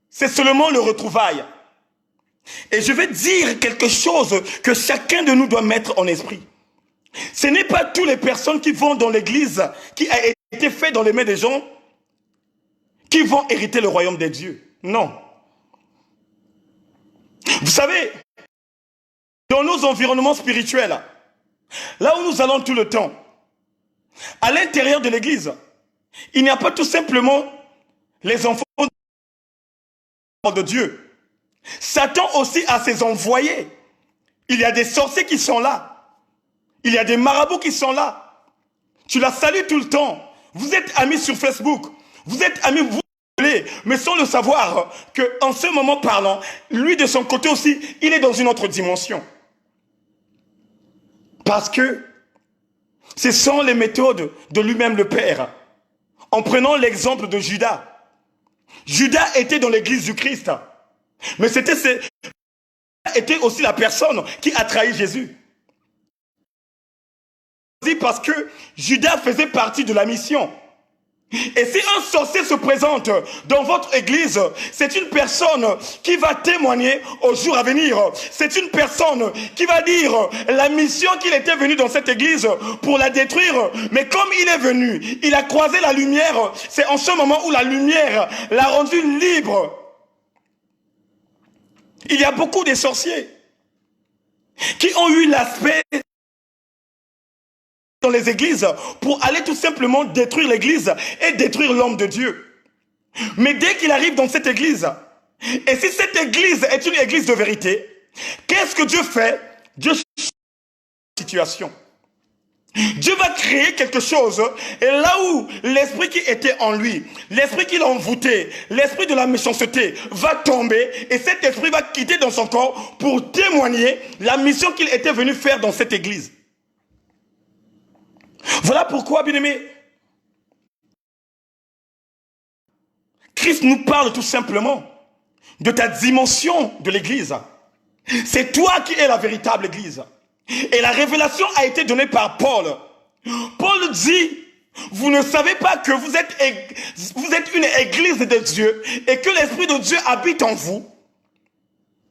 c'est seulement le retrouvail. Et je vais dire quelque chose que chacun de nous doit mettre en esprit. Ce n'est pas toutes les personnes qui vont dans l'église, qui a été fait dans les mains des gens, qui vont hériter le royaume des dieux. Non. Vous savez, dans nos environnements spirituels, là où nous allons tout le temps, à l'intérieur de l'église, il n'y a pas tout simplement les enfants de Dieu. Satan aussi a ses envoyés. Il y a des sorciers qui sont là. Il y a des marabouts qui sont là. Tu la salues tout le temps. Vous êtes amis sur Facebook. Vous êtes amis, vous voulez, mais sans le savoir qu'en ce moment parlant, lui de son côté aussi, il est dans une autre dimension. Parce que ce sont les méthodes de lui-même le Père. En prenant l'exemple de Judas. Judas était dans l'église du Christ. Mais c'était aussi la personne qui a trahi Jésus. Parce que Judas faisait partie de la mission. Et si un sorcier se présente dans votre église, c'est une personne qui va témoigner au jour à venir. C'est une personne qui va dire la mission qu'il était venu dans cette église pour la détruire. Mais comme il est venu, il a croisé la lumière. C'est en ce moment où la lumière l'a rendu libre. Il y a beaucoup de sorciers qui ont eu l'aspect dans les églises pour aller tout simplement détruire l'église et détruire l'homme de Dieu. Mais dès qu'il arrive dans cette église, et si cette église est une église de vérité, qu'est-ce que Dieu fait? Dieu change la situation. Dieu va créer quelque chose, et là où l'esprit qui était en lui, l'esprit qui l'a envoûté, l'esprit de la méchanceté va tomber, et cet esprit va quitter dans son corps pour témoigner la mission qu'il était venu faire dans cette église. Voilà pourquoi, bien-aimé, Christ nous parle tout simplement de ta dimension de l'église. C'est toi qui es la véritable église. Et la révélation a été donnée par Paul. Paul dit, vous ne savez pas que vous êtes une église de Dieu et que l'Esprit de Dieu habite en vous.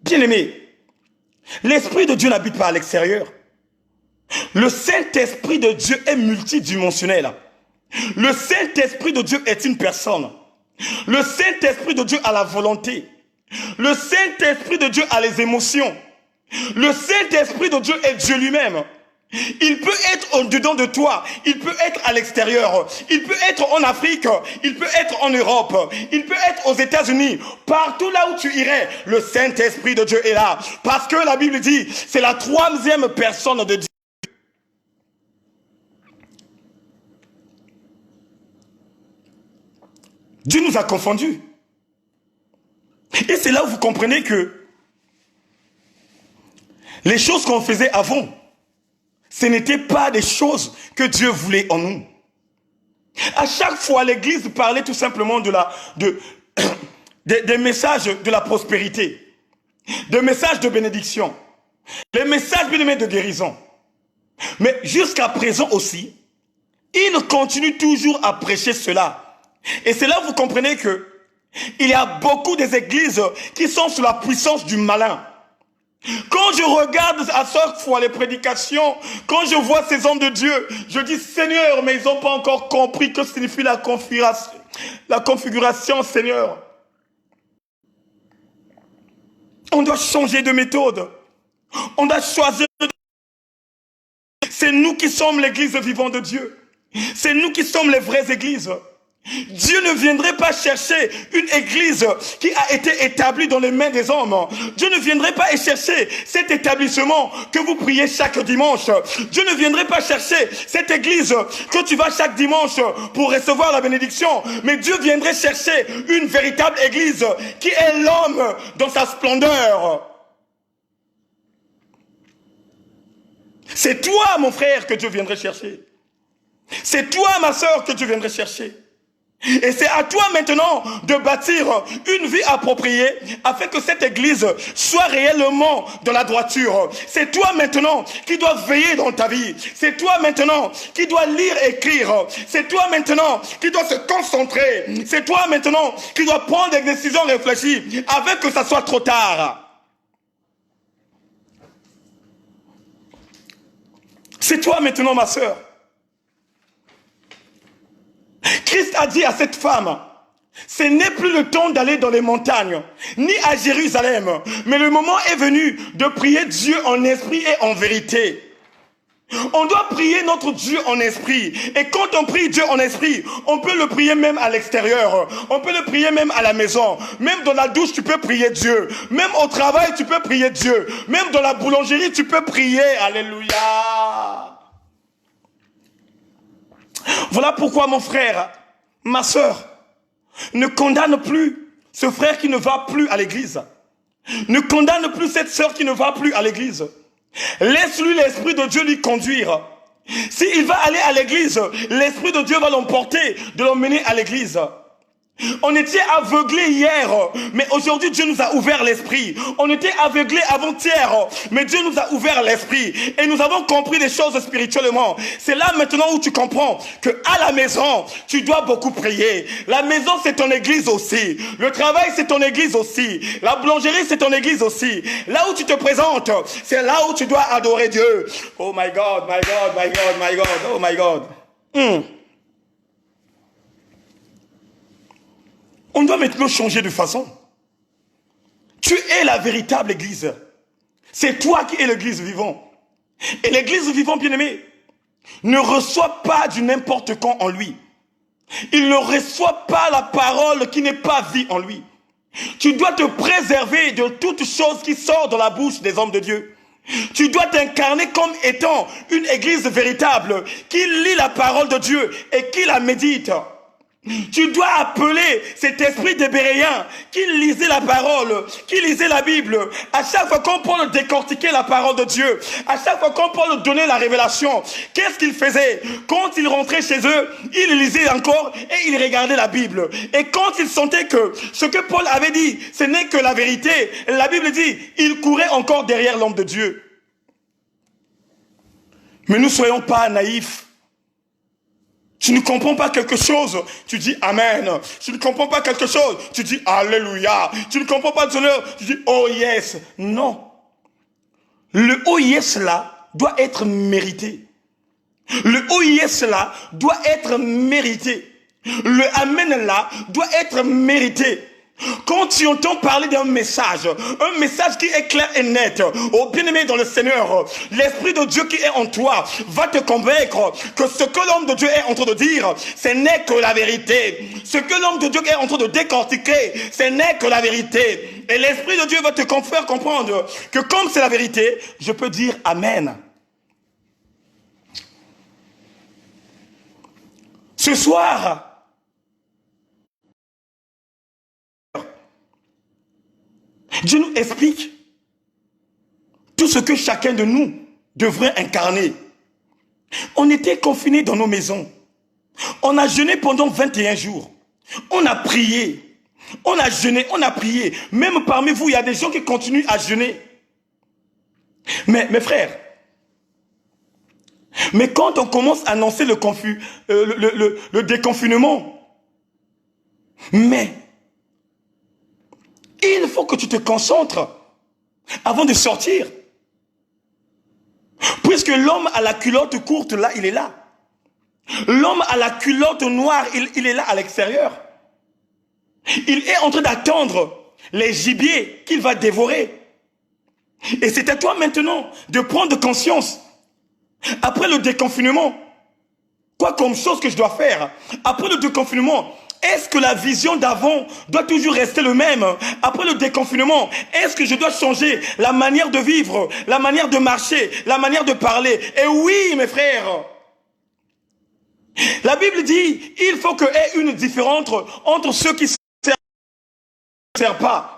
Bien-aimé, l'Esprit de Dieu n'habite pas à l'extérieur. Le Saint-Esprit de Dieu est multidimensionnel. Le Saint-Esprit de Dieu est une personne. Le Saint-Esprit de Dieu a la volonté. Le Saint-Esprit de Dieu a les émotions. Le Saint-Esprit de Dieu est Dieu lui-même. Il peut être au-dedans de toi, il peut être à l'extérieur, il peut être en Afrique, il peut être en Europe, il peut être aux États-Unis, partout là où tu irais, le Saint-Esprit de Dieu est là. Parce que la Bible dit, c'est la troisième personne de Dieu. Dieu nous a confondus. Et c'est là où vous comprenez que les choses qu'on faisait avant, ce n'étaient pas des choses que Dieu voulait en nous. À chaque fois, l'Église parlait tout simplement des messages de la prospérité, des messages de bénédiction, les messages bien-aimés de guérison. Mais jusqu'à présent aussi, ils continuent toujours à prêcher cela. Et c'est là où vous comprenez que il y a beaucoup des églises qui sont sous la puissance du malin. Quand je regarde à chaque fois les prédications, quand je vois ces hommes de Dieu, je dis Seigneur, mais ils n'ont pas encore compris que signifie la configuration, Seigneur. On doit changer de méthode. On doit choisir. C'est nous qui sommes l'église vivante de Dieu. C'est nous qui sommes les vraies églises. Dieu ne viendrait pas chercher une église qui a été établie dans les mains des hommes. Dieu ne viendrait pas chercher cet établissement que vous priez chaque dimanche. Dieu ne viendrait pas chercher cette église que tu vas chaque dimanche pour recevoir la bénédiction. Mais Dieu viendrait chercher une véritable église qui est l'homme dans sa splendeur. C'est toi, mon frère, que Dieu viendrait chercher. C'est toi, ma soeur, que Dieu viendrait chercher. Et c'est à toi maintenant de bâtir une vie appropriée afin que cette église soit réellement dans la droiture. C'est toi maintenant qui dois veiller dans ta vie. C'est toi maintenant qui dois lire, écrire. C'est toi maintenant qui dois se concentrer. C'est toi maintenant qui dois prendre des décisions réfléchies avant que ça soit trop tard. C'est toi maintenant, ma sœur. Christ a dit à cette femme, ce n'est plus le temps d'aller dans les montagnes, ni à Jérusalem, mais le moment est venu de prier Dieu en esprit et en vérité. On doit prier notre Dieu en esprit. Et quand on prie Dieu en esprit, on peut le prier même à l'extérieur. On peut le prier même à la maison. Même dans la douche, tu peux prier Dieu. Même au travail, tu peux prier Dieu. Même dans la boulangerie, tu peux prier. Alléluia. Voilà pourquoi mon frère, ma soeur, ne condamne plus ce frère qui ne va plus à l'église. Ne condamne plus cette soeur qui ne va plus à l'église. Laisse-lui l'Esprit de Dieu lui conduire. S'il va aller à l'église, l'Esprit de Dieu va l'emporter, de l'emmener à l'église. On était aveuglés hier, mais aujourd'hui Dieu nous a ouvert l'esprit. On était aveuglés avant-hier, mais Dieu nous a ouvert l'esprit. Et nous avons compris des choses spirituellement. C'est là maintenant où tu comprends que à la maison, tu dois beaucoup prier. La maison, c'est ton église aussi. Le travail, c'est ton église aussi. La boulangerie, c'est ton église aussi. Là où tu te présentes, c'est là où tu dois adorer Dieu. Oh my God, my God, my God, my God, oh my God. On doit maintenant changer de façon. Tu es la véritable église. C'est toi qui es l'église vivante. Et l'église vivante, bien-aimé, ne reçoit pas du n'importe quand en lui. Il ne reçoit pas la parole qui n'est pas vie en lui. Tu dois te préserver de toute chose qui sort de la bouche des hommes de Dieu. Tu dois t'incarner comme étant une église véritable qui lit la parole de Dieu et qui la médite. Tu dois appeler cet esprit des Béréens qui lisait la parole, qui lisait la Bible. À chaque fois qu'on Paul décortiquait la parole de Dieu, à chaque fois qu'on Paul donnait la révélation, qu'est-ce qu'il faisait? Quand il rentrait chez eux, il lisait encore et il regardait la Bible. Et quand il sentait que ce que Paul avait dit, ce n'est que la vérité, la Bible dit, il courait encore derrière l'homme de Dieu. Mais nous ne soyons pas naïfs. Tu ne comprends pas quelque chose, tu dis Amen. Tu ne comprends pas quelque chose, tu dis Alléluia. Tu ne comprends pas le Seigneur, tu dis Oh yes. Non. Le oh yes là doit être mérité. Le oh yes là doit être mérité. Le Amen là doit être mérité. Quand tu entends parler d'un message qui est clair et net, oh bien-aimé dans le Seigneur, l'Esprit de Dieu qui est en toi va te convaincre que ce que l'homme de Dieu est en train de dire, ce n'est que la vérité. Ce que l'homme de Dieu est en train de décortiquer, ce n'est que la vérité. Et l'Esprit de Dieu va te faire comprendre que comme c'est la vérité, je peux dire Amen. Ce soir, Dieu nous explique tout ce que chacun de nous devrait incarner. On était confinés dans nos maisons. On a jeûné pendant 21 jours. On a prié. On a jeûné, on a prié. Même parmi vous, il y a des gens qui continuent à jeûner. Mais mes frères, mais quand on commence à annoncer le déconfinement, mais il faut que tu te concentres avant de sortir. Puisque l'homme à la culotte courte, là, il est là. L'homme à la culotte noire, il est là à l'extérieur. Il est en train d'attendre les gibiers qu'il va dévorer. Et c'est à toi maintenant de prendre conscience. Après le déconfinement, quoi comme chose que je dois faire? Après le déconfinement, est-ce que la vision d'avant doit toujours rester le même? Après le déconfinement, est-ce que je dois changer la manière de vivre, la manière de marcher, la manière de parler? Et oui, mes frères, la Bible dit, il faut qu'il y ait une différence entre ceux qui ne servent pas.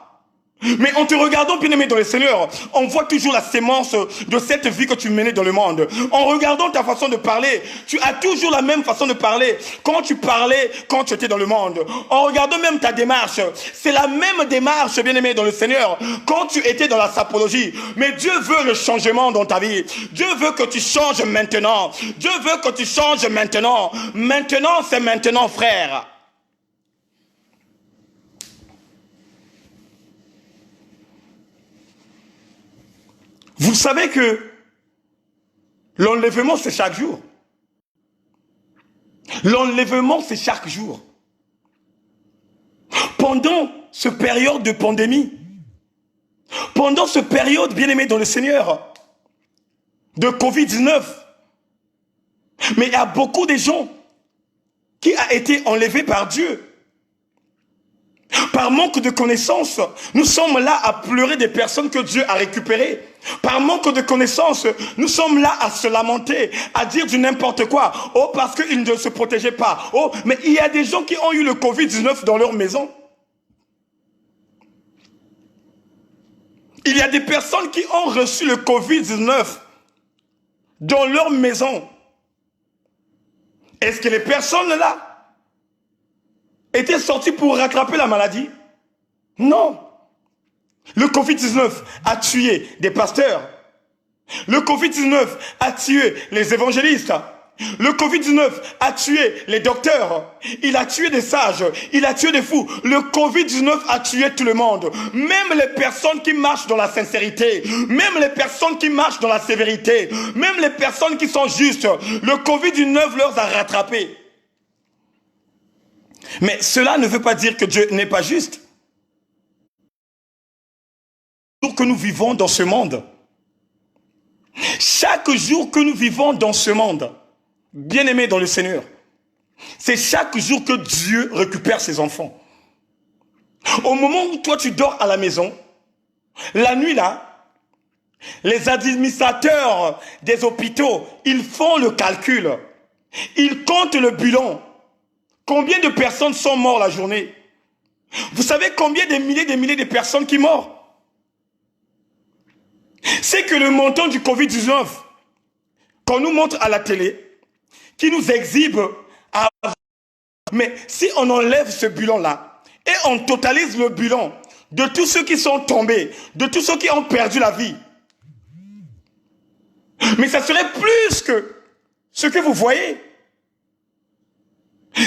Mais en te regardant, bien-aimé dans le Seigneur, on voit toujours la sémence de cette vie que tu menais dans le monde. En regardant ta façon de parler, tu as toujours la même façon de parler quand tu parlais, quand tu étais dans le monde. En regardant même ta démarche, c'est la même démarche, bien-aimé dans le Seigneur, quand tu étais dans la sapologie. Mais Dieu veut le changement dans ta vie. Dieu veut que tu changes maintenant. Dieu veut que tu changes maintenant. Maintenant, c'est maintenant, frère. Vous savez que l'enlèvement, c'est chaque jour. L'enlèvement, c'est chaque jour. Pendant ce période de pandémie, pendant ce période, bien-aimé dans le Seigneur, de Covid-19, mais il y a beaucoup de gens qui ont été enlevés par Dieu. Par manque de connaissances, nous sommes là à pleurer des personnes que Dieu a récupérées. Par manque de connaissances, nous sommes là à se lamenter, à dire du n'importe quoi. Oh, parce qu'ils ne se protégeaient pas. Oh, mais il y a des gens qui ont eu le Covid-19 dans leur maison. Il y a des personnes qui ont reçu le Covid-19 dans leur maison. Est-ce que les personnes là étaient sorties pour rattraper la maladie? Non. Le Covid-19 a tué des pasteurs. Le Covid-19 a tué les évangélistes. Le Covid-19 a tué les docteurs. Il a tué des sages. Il a tué des fous. Le Covid-19 a tué tout le monde. Même les personnes qui marchent dans la sincérité. Même les personnes qui marchent dans la sévérité. Même les personnes qui sont justes. Le Covid-19 leur a rattrapés. Mais cela ne veut pas dire que Dieu n'est pas juste. Que nous vivons dans ce monde. Chaque jour que nous vivons dans ce monde, bien-aimés dans le Seigneur, c'est chaque jour que Dieu récupère ses enfants. Au moment où toi tu dors à la maison, la nuit là, les administrateurs des hôpitaux, ils font le calcul. Ils comptent le bilan. Combien de personnes sont mortes la journée? Vous savez combien de milliers de personnes qui meurent? C'est que le montant du Covid-19 qu'on nous montre à la télé, qui nous exhibe à... Mais si on enlève ce bilan-là et on totalise le bilan de tous ceux qui sont tombés, de tous ceux qui ont perdu la vie, mais ça serait plus que ce que vous voyez.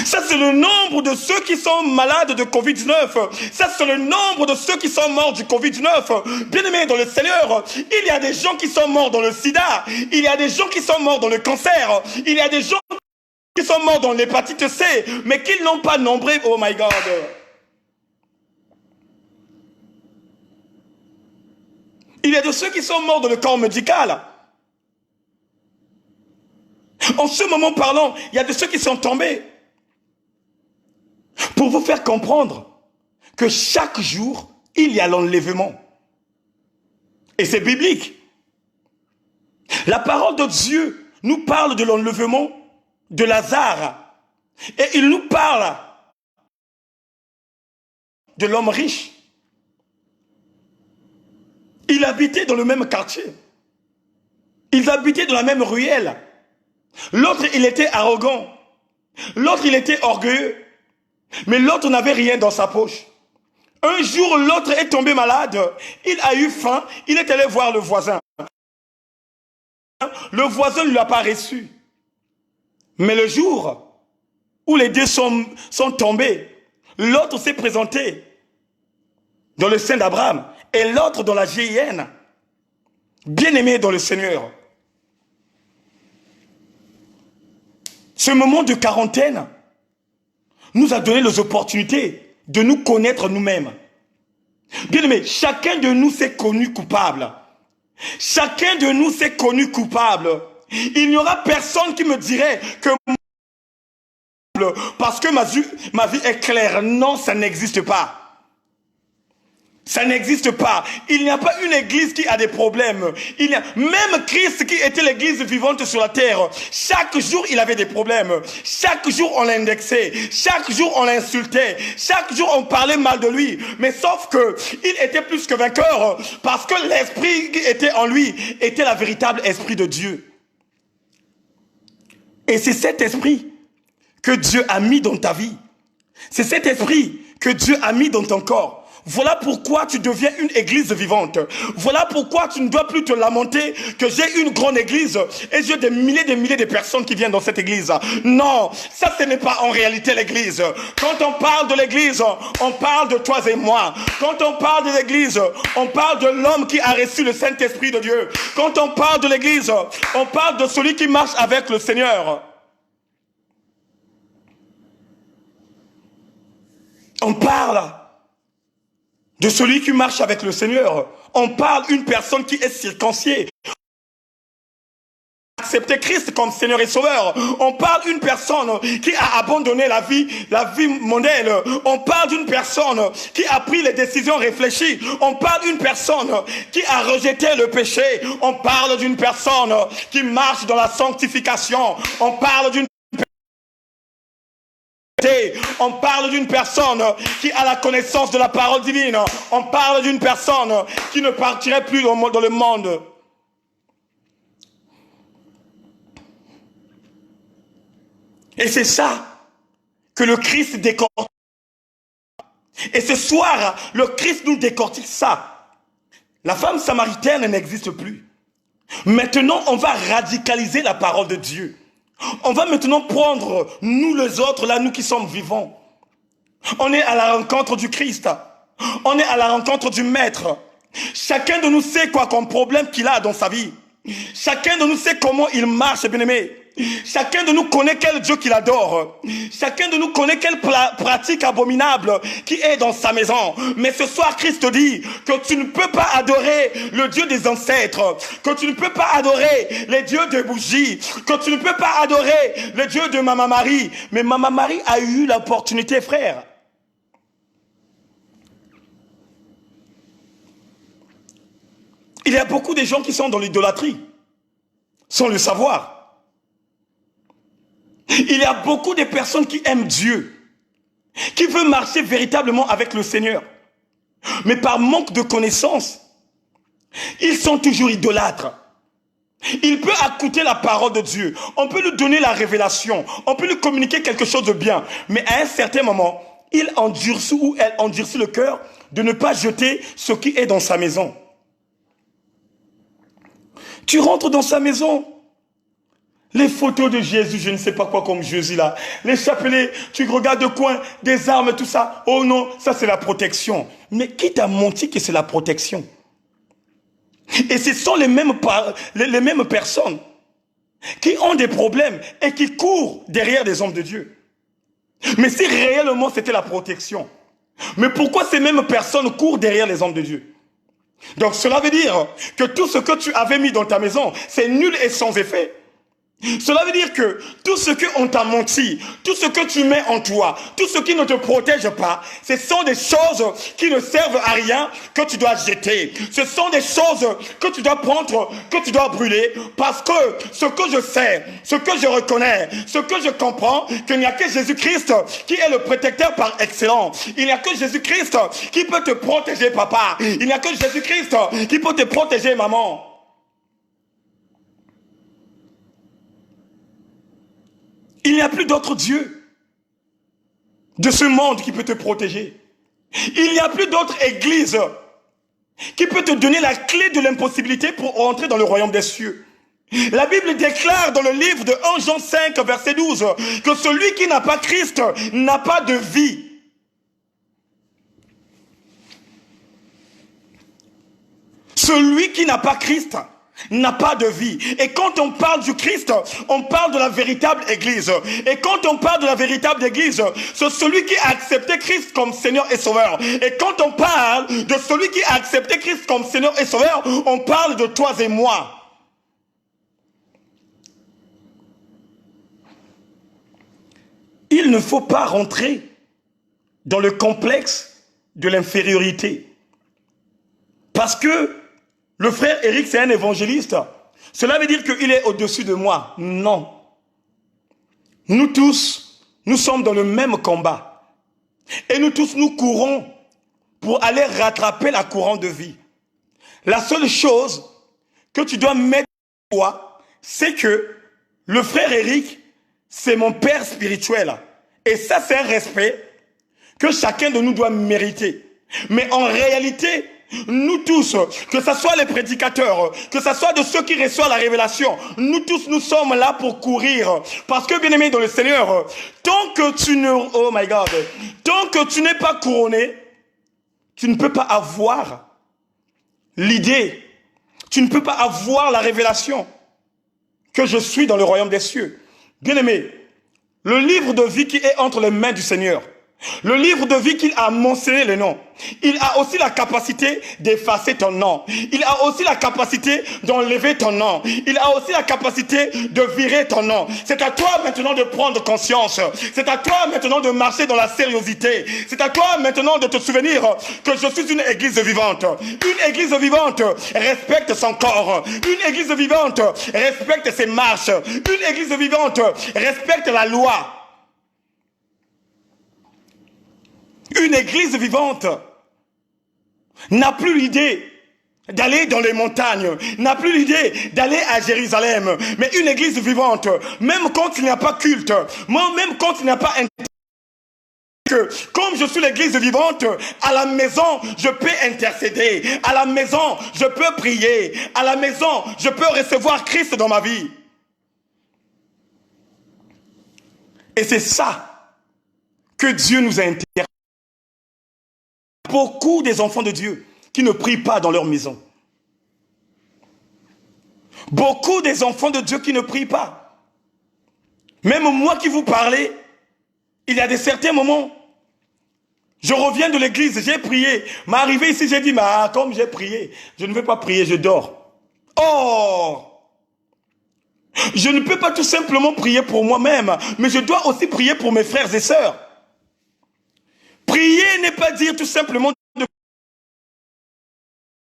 Ça, c'est le nombre de ceux qui sont malades de Covid-19. Ça, c'est le nombre de ceux qui sont morts du Covid-19. Bien-aimés dans le Seigneur, il y a des gens qui sont morts dans le sida. Il y a des gens qui sont morts dans le cancer. Il y a des gens qui sont morts dans l'hépatite C, mais qui n'ont pas nombré. Oh my God. Il y a de ceux qui sont morts dans le corps médical. En ce moment parlant, il y a de ceux qui sont tombés. Pour vous faire comprendre que chaque jour, il y a l'enlèvement. Et c'est biblique. La parole de Dieu nous parle de l'enlèvement de Lazare. Et il nous parle de l'homme riche. Il habitait dans le même quartier. Ils habitaient dans la même ruelle. L'autre, il était arrogant. L'autre, il était orgueilleux. Mais l'autre n'avait rien dans sa poche. Un jour, l'autre est tombé malade. Il a eu faim. Il est allé voir le voisin. Le voisin ne l'a pas reçu. Mais le jour où les deux sont tombés, l'autre s'est présenté dans le sein d'Abraham et l'autre dans la GIN. Bien-aimé dans le Seigneur. Ce moment de quarantaine nous a donné les opportunités de nous connaître nous-mêmes. Bien-aimé, chacun de nous s'est connu coupable. Chacun de nous s'est connu coupable. Il n'y aura personne qui me dirait que parce que ma vie est claire. Non, ça n'existe pas. Ça n'existe pas. Il n'y a pas une église qui a des problèmes. Même Christ qui était l'église vivante sur la terre, chaque jour il avait des problèmes. Chaque jour on l'indexait. Chaque jour on l'insultait. Chaque jour on parlait mal de lui. Mais sauf que il était plus que vainqueur parce que l'esprit qui était en lui était le véritable esprit de Dieu. Et c'est cet esprit que Dieu a mis dans ta vie. C'est cet esprit que Dieu a mis dans ton corps. Voilà pourquoi tu deviens une église vivante. Voilà pourquoi tu ne dois plus te lamenter que j'ai une grande église et j'ai des milliers de personnes qui viennent dans cette église. Non, ça ce n'est pas en réalité l'église. Quand on parle de l'église, on parle de toi et moi. Quand on parle de l'église, on parle de l'homme qui a reçu le Saint-Esprit de Dieu. Quand on parle de l'église, on parle de celui qui marche avec le Seigneur. On parle de celui qui marche avec le Seigneur. On parle d'une personne qui est circonciée. Accepter Christ comme Seigneur et Sauveur. On parle d'une personne qui a abandonné la vie mondaine. On parle d'une personne qui a pris les décisions réfléchies. On parle d'une personne qui a rejeté le péché. On parle d'une personne qui marche dans la sanctification. On parle d'une personne qui a la connaissance de la parole divine. On parle d'une personne qui ne partirait plus dans le monde. Et c'est ça que le Christ décortique. Et ce soir, le Christ nous décortique ça. La femme samaritaine n'existe plus. Maintenant, on va radicaliser la parole de Dieu. On va maintenant prendre, nous les autres, là, nous qui sommes vivants. On est à la rencontre du Christ. On est à la rencontre du Maître. Chacun de nous sait quoi comme problème qu'il a dans sa vie. Chacun de nous sait comment il marche, bien-aimé. Chacun de nous connaît quel Dieu qu'il adore. Chacun de nous connaît quelle pratique abominable qui est dans sa maison. Mais ce soir, Christ te dit que tu ne peux pas adorer le Dieu des ancêtres, que tu ne peux pas adorer les dieux de bougies, que tu ne peux pas adorer le Dieu de Maman Marie. Mais Maman Marie a eu l'opportunité, frère. Il y a beaucoup de gens qui sont dans l'idolâtrie, sans le savoir. Il y a beaucoup de personnes qui aiment Dieu, qui veulent marcher véritablement avec le Seigneur. Mais par manque de connaissances, ils sont toujours idolâtres. Il peut écouter la parole de Dieu. On peut lui donner la révélation. On peut lui communiquer quelque chose de bien. Mais à un certain moment, il endurcit ou elle endurcit le cœur de ne pas jeter ce qui est dans sa maison. Tu rentres dans sa maison. Les photos de Jésus, je ne sais pas quoi comme Jésus là. Les chapelets, tu regardes de coin, des armes, tout ça. Oh non, ça c'est la protection. Mais qui t'a menti que c'est la protection? Et ce sont les mêmes personnes qui ont des problèmes et qui courent derrière des hommes de Dieu. Mais si réellement c'était la protection, mais pourquoi ces mêmes personnes courent derrière les hommes de Dieu? Donc cela veut dire que tout ce que tu avais mis dans ta maison, c'est nul et sans effet. Cela veut dire que tout ce qu'on t'a menti, tout ce que tu mets en toi, tout ce qui ne te protège pas, ce sont des choses qui ne servent à rien, que tu dois jeter. Ce sont des choses que tu dois prendre, que tu dois brûler, parce que ce que je sais, ce que je reconnais, ce que je comprends, qu'il n'y a que Jésus-Christ qui est le protecteur par excellence. Il n'y a que Jésus-Christ qui peut te protéger, papa. Il n'y a que Jésus-Christ qui peut te protéger, maman. Il n'y a plus d'autre Dieu de ce monde qui peut te protéger. Il n'y a plus d'autre église qui peut te donner la clé de l'impossibilité pour entrer dans le royaume des cieux. La Bible déclare dans le livre de 1 Jean 5, verset 12, que celui qui n'a pas Christ n'a pas de vie. Celui qui n'a pas Christ n'a pas de vie. Et quand on parle du Christ, on parle de la véritable église. Et quand on parle de la véritable église, c'est celui qui a accepté Christ comme Seigneur et Sauveur. Et quand on parle de celui qui a accepté Christ comme Seigneur et Sauveur, on parle de toi et moi. Il ne faut pas rentrer dans le complexe de l'infériorité. Parce que le frère Eric, c'est un évangéliste. Cela veut dire qu'il est au-dessus de moi. Non. Nous tous, nous sommes dans le même combat. Et nous tous, nous courons pour aller rattraper la couronne de vie. La seule chose que tu dois mettre en toi, c'est que le frère Eric, c'est mon père spirituel. Et ça, c'est un respect que chacun de nous doit mériter. Mais en réalité, nous tous, que ce soit les prédicateurs, que ce soit de ceux qui reçoivent la révélation, nous tous, nous sommes là pour courir. Parce que, bien aimé dans le Seigneur, tant que tu ne, oh my God, tant que tu n'es pas couronné, tu ne peux pas avoir l'idée, tu ne peux pas avoir la révélation que je suis dans le royaume des cieux. Bien aimé, le livre de vie qui est entre les mains du Seigneur, le livre de vie qu'il a mentionné le nom, il a aussi la capacité d'effacer ton nom. Il a aussi la capacité d'enlever ton nom. Il a aussi la capacité de virer ton nom. C'est à toi maintenant de prendre conscience. C'est à toi maintenant de marcher dans la sérieuxité. C'est à toi maintenant de te souvenir que je suis une église vivante. Une église vivante respecte son corps. Une église vivante respecte ses marches. Une église vivante respecte la loi. Une église vivante n'a plus l'idée d'aller dans les montagnes, n'a plus l'idée d'aller à Jérusalem. Mais une église vivante, même quand il n'y a pas culte, même quand il n'y a pas comme je suis l'église vivante, à la maison, je peux intercéder. À la maison, je peux prier. À la maison, je peux recevoir Christ dans ma vie. Et c'est ça que Dieu nous a interdit. Beaucoup des enfants de Dieu qui ne prient pas dans leur maison. Beaucoup des enfants de Dieu qui ne prient pas. Même moi qui vous parlais, il y a des certains moments, je reviens de l'église, j'ai prié, mais arrivé ici, j'ai dit, mais comme j'ai prié, je ne vais pas prier, je dors. Oh! Je ne peux pas tout simplement prier pour moi-même, mais je dois aussi prier pour mes frères et sœurs. Prier n'est pas dire tout simplement de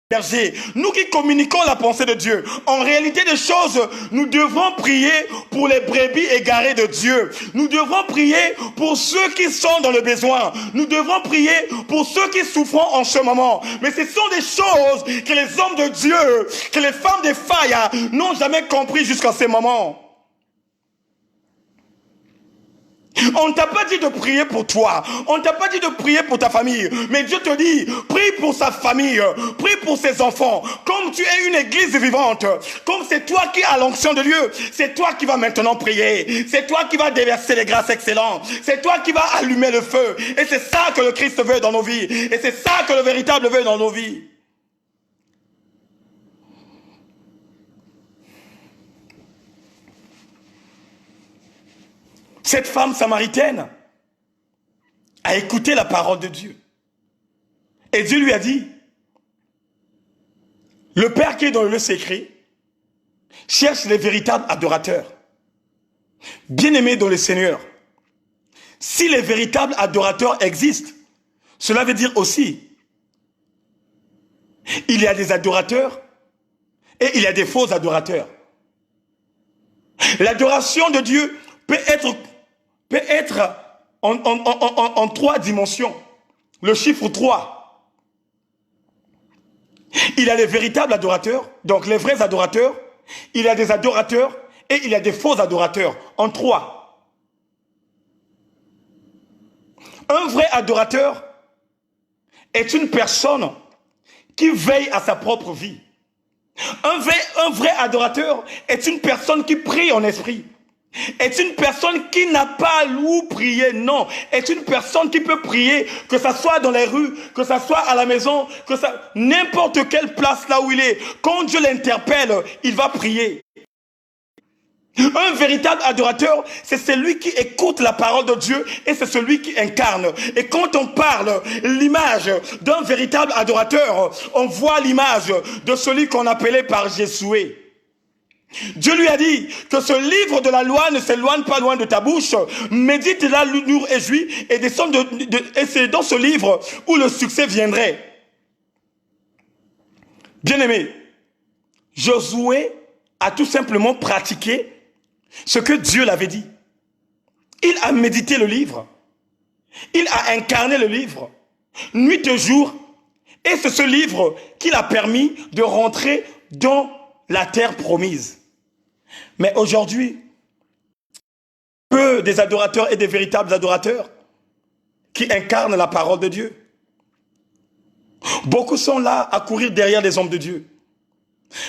berger. Nous qui communiquons la pensée de Dieu, en réalité des choses, nous devons prier pour les brebis égarées de Dieu. Nous devons prier pour ceux qui sont dans le besoin. Nous devons prier pour ceux qui souffrent en ce moment. Mais ce sont des choses que les hommes de Dieu, que les femmes des failles n'ont jamais compris jusqu'à ce moment. On ne t'a pas dit de prier pour toi. On ne t'a pas dit de prier pour ta famille. Mais Dieu te dit, prie pour sa famille. Prie pour ses enfants. Comme tu es une église vivante. Comme c'est toi qui as l'onction de Dieu. C'est toi qui vas maintenant prier. C'est toi qui vas déverser les grâces excellentes. C'est toi qui vas allumer le feu. Et c'est ça que le Christ veut dans nos vies. Et c'est ça que le véritable veut dans nos vies. Cette femme samaritaine a écouté la parole de Dieu. Et Dieu lui a dit, le Père qui est dans le lieu secret cherche les véritables adorateurs. Bien-aimés dans le Seigneur, si les véritables adorateurs existent, cela veut dire aussi, il y a des adorateurs et il y a des faux adorateurs. L'adoration de Dieu peut être en 3 dimensions. Le chiffre 3. Il y a les véritables adorateurs, donc les vrais adorateurs. Il y a des adorateurs et il y a des faux adorateurs. En 3. Un vrai adorateur est une personne qui veille à sa propre vie. Un vrai adorateur est une personne qui prie en esprit. Est une personne qui n'a pas où prier, non. Est une personne qui peut prier, que ça soit dans les rues, que ça soit à la maison, que ça, n'importe quelle place là où il est. Quand Dieu l'interpelle, il va prier. Un véritable adorateur, c'est celui qui écoute la parole de Dieu et c'est celui qui incarne. Et quand on parle l'image d'un véritable adorateur, on voit l'image de celui qu'on appelait par Jésus. Dieu lui a dit que ce livre de la loi ne s'éloigne pas loin de ta bouche. Médite-la jour et nuit et descend et c'est dans ce livre où le succès viendrait. Bien-aimé, Josué a tout simplement pratiqué ce que Dieu l'avait dit. Il a médité le livre. Il a incarné le livre, nuit et jour. Et c'est ce livre qui l'a permis de rentrer dans la terre promise. Mais aujourd'hui, peu des adorateurs et des véritables adorateurs qui incarnent la parole de Dieu. Beaucoup sont là à courir derrière les hommes de Dieu.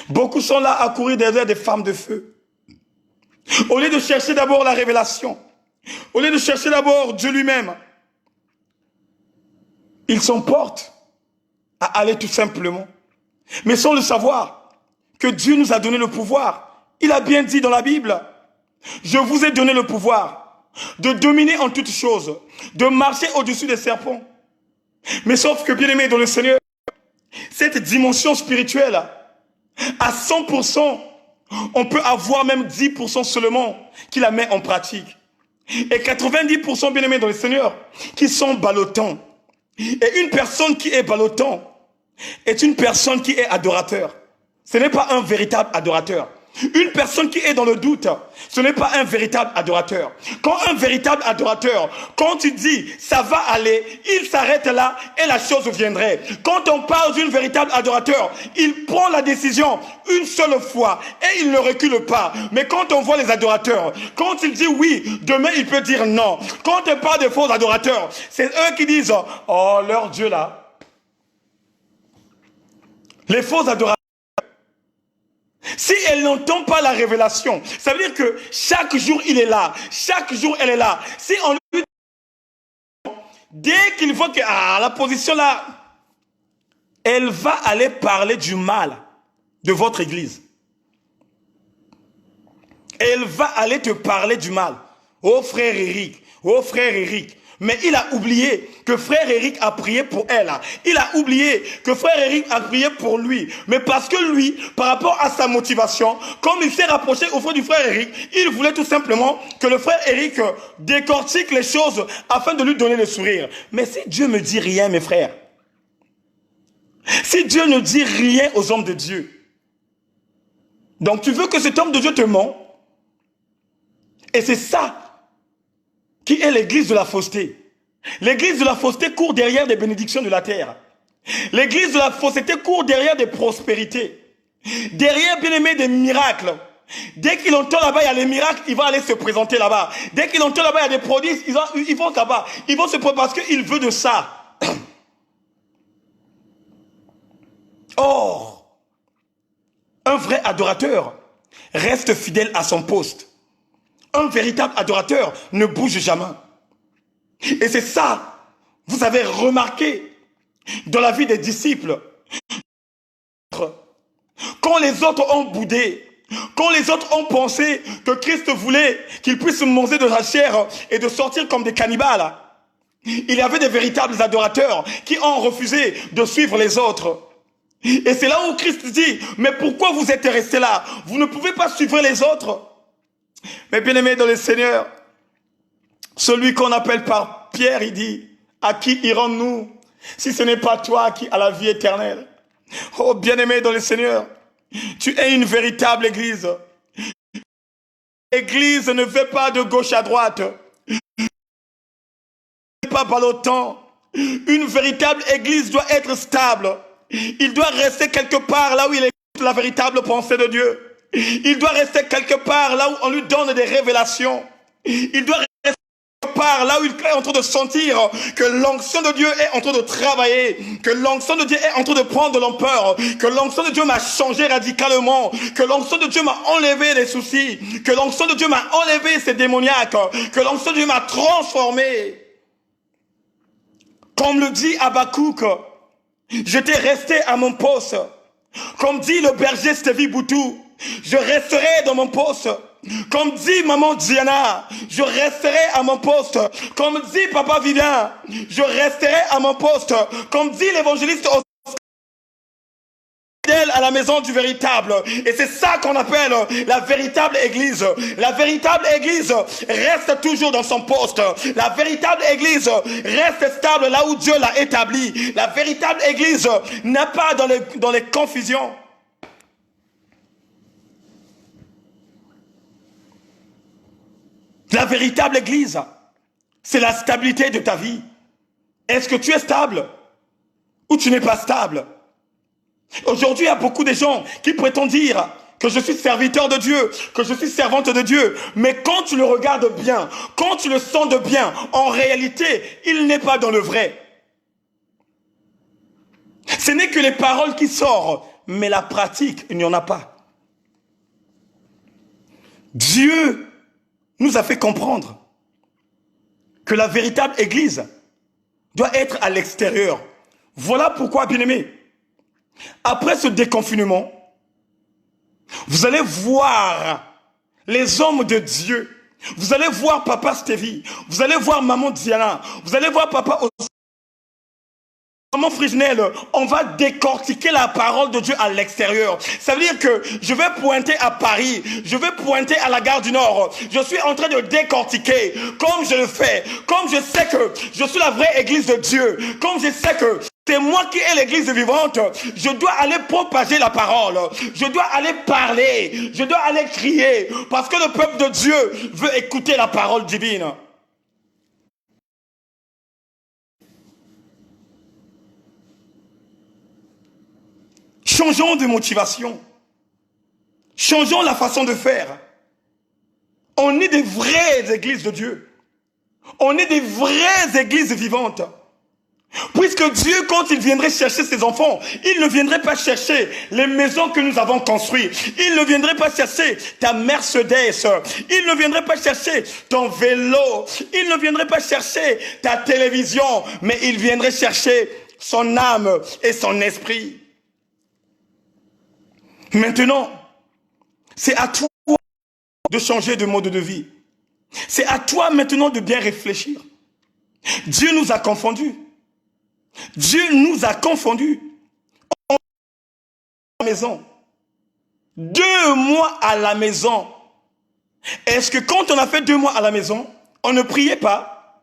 Beaucoup sont là à courir derrière des femmes de feu. Au lieu de chercher d'abord la révélation, au lieu de chercher d'abord Dieu lui-même, ils s'emportent à aller tout simplement. Mais sans le savoir que Dieu nous a donné le pouvoir. Il a bien dit dans la Bible, je vous ai donné le pouvoir de dominer en toutes choses, de marcher au-dessus des serpents. Mais sauf que, bien aimé dans le Seigneur, cette dimension spirituelle, à 100%, on peut avoir même 10% seulement qui la met en pratique. Et 90% bien aimé dans le Seigneur, qui sont ballottants. Et une personne qui est ballottant est une personne qui est adorateur. Ce n'est pas un véritable adorateur. Une personne qui est dans le doute, ce n'est pas un véritable adorateur. Quand un véritable adorateur, quand tu dis ça va aller, il s'arrête là et la chose viendrait. Quand on parle d'un véritable adorateur, il prend la décision une seule fois et il ne recule pas. Mais quand on voit les adorateurs, quand il dit oui, demain il peut dire non. Quand on parle des faux adorateurs, c'est eux qui disent oh leur Dieu là. Les faux adorateurs, si elle n'entend pas la révélation, ça veut dire que chaque jour il est là, chaque jour elle est là. Si on lui dit, dès qu'il voit que la position là, elle va aller parler du mal de votre église. Elle va aller te parler du mal. Oh frère Eric, oh frère Eric. Mais il a oublié que frère Eric a prié pour elle. Il a oublié que frère Eric a prié pour lui. Mais parce que lui, par rapport à sa motivation, comme il s'est rapproché au frère du frère Eric, il voulait tout simplement que le frère Eric décortique les choses afin de lui donner le sourire. Mais si Dieu me dit rien, mes frères, si Dieu ne dit rien aux hommes de Dieu, donc tu veux que cet homme de Dieu te ment? Et c'est ça qui est l'église de la fausseté. L'église de la fausseté court derrière des bénédictions de la terre. L'église de la fausseté court derrière des prospérités. Derrière, bien aimé, des miracles. Dès qu'il entend là-bas, il y a les miracles, il va aller se présenter là-bas. Dès qu'il entend là-bas, il y a des prodiges, ils vont là-bas. Ils vont se présenter parce qu'il veut de ça. Or, un vrai adorateur reste fidèle à son poste. Un véritable adorateur ne bouge jamais. Et c'est ça, vous avez remarqué dans la vie des disciples. Quand les autres ont boudé, quand les autres ont pensé que Christ voulait qu'ils puissent manger de la chair et de sortir comme des cannibales, il y avait des véritables adorateurs qui ont refusé de suivre les autres. Et c'est là où Christ dit, mais pourquoi vous êtes restés là? Vous ne pouvez pas suivre les autres. Mais bien aimé dans le Seigneur, celui qu'on appelle par Pierre, il dit, à qui irons-nous si ce n'est pas toi qui as la vie éternelle? Oh bien aimé dans le Seigneur, tu es une véritable église. L'église ne fait pas de gauche à droite. Pas ballottant. Une véritable église doit être stable. Il doit rester quelque part là où il écoute la véritable pensée de Dieu. Il doit rester quelque part là où on lui donne des révélations. Il doit rester quelque part là où il est en train de sentir que l'onction de Dieu est en train de travailler, que l'onction de Dieu est en train de prendre de l'ampleur, que l'onction de Dieu m'a changé radicalement, que l'onction de Dieu m'a enlevé les soucis, que l'onction de Dieu m'a enlevé ces démoniaques, que l'onction de Dieu m'a transformé. Comme le dit Habakkuk, j'étais resté à mon poste. Comme dit le berger Stevie Boutou, je resterai dans mon poste. Comme dit maman Diana, je resterai à mon poste. Comme dit papa Vivien, je resterai à mon poste. Comme dit l'évangéliste fidèle à la maison du véritable. Et c'est ça qu'on appelle la véritable église. La véritable église reste toujours dans son poste. La véritable église reste stable là où Dieu l'a établi. La véritable église n'est pas dans les confusions. La véritable église, c'est la stabilité de ta vie. Est-ce que tu es stable ou tu n'es pas stable? Aujourd'hui, il y a beaucoup de gens qui prétendent dire que je suis serviteur de Dieu, que je suis servante de Dieu. Mais quand tu le regardes bien, quand tu le sens de bien, en réalité, il n'est pas dans le vrai. Ce n'est que les paroles qui sortent, mais la pratique, il n'y en a pas. Dieu nous a fait comprendre que la véritable église doit être à l'extérieur. Voilà pourquoi, bien-aimés, après ce déconfinement, vous allez voir les hommes de Dieu. Vous allez voir papa Stevie. Vous allez voir maman Diana. Vous allez voir papa maman Frisnel. On va décortiquer la parole de Dieu à l'extérieur. Ça veut dire que je vais pointer à Paris. Je vais pointer à la gare du Nord. Je suis en train de décortiquer comme je le fais. Comme je sais que je suis la vraie église de Dieu. Comme je sais que c'est moi qui ai l'église vivante. Je dois aller propager la parole. Je dois aller parler. Je dois aller crier. Parce que le peuple de Dieu veut écouter la parole divine. Changeons de motivation. Changeons la façon de faire. On est des vraies églises de Dieu. On est des vraies églises vivantes. Puisque Dieu, quand il viendrait chercher ses enfants, il ne viendrait pas chercher les maisons que nous avons construites. Il ne viendrait pas chercher ta Mercedes. Il ne viendrait pas chercher ton vélo. Il ne viendrait pas chercher ta télévision. Mais il viendrait chercher son âme et son esprit. Maintenant, c'est à toi de changer de mode de vie. C'est à toi maintenant de bien réfléchir. Dieu nous a confondus. Dieu nous a confondus. On à la maison. 2 mois à la maison. Est-ce que quand on a fait 2 mois à la maison, on ne priait pas?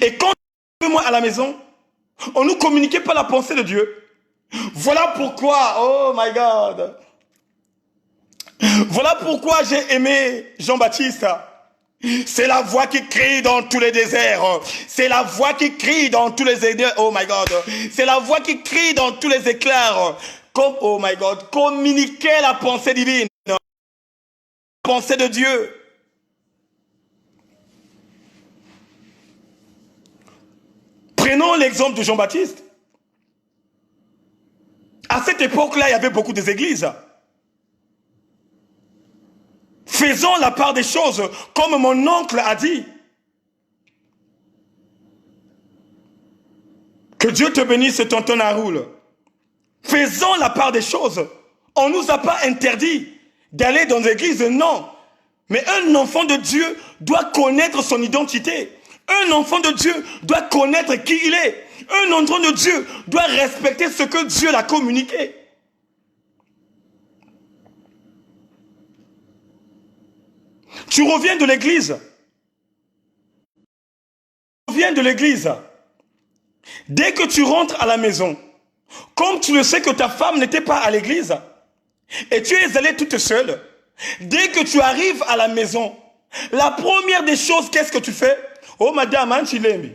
Et quand on a fait 2 mois à la maison, on ne nous communiquait pas la pensée de Dieu? Voilà pourquoi, oh my God, voilà pourquoi j'ai aimé Jean-Baptiste. C'est la voix qui crie dans tous les déserts. C'est la voix qui crie dans tous les éclairs. Oh my God. C'est la voix qui crie dans tous les éclairs. oh my God, communiquer la pensée divine, la pensée de Dieu. Prenons l'exemple de Jean-Baptiste. À cette époque-là, il y avait beaucoup d'églises. Faisons la part des choses, comme mon oncle a dit. Que Dieu te bénisse, tonton Haroul. Faisons la part des choses. On ne nous a pas interdit d'aller dans l'église, non. Mais un enfant de Dieu doit connaître son identité. Un enfant de Dieu doit connaître qui il est. Un enfant de Dieu doit respecter ce que Dieu l'a communiqué. Tu reviens de l'église. Tu reviens de l'église. Dès que tu rentres à la maison, comme tu le sais que ta femme n'était pas à l'église, et tu es allée toute seule, dès que tu arrives à la maison, la première des choses, qu'est-ce que tu fais? Oh madame, hein, Chilembi.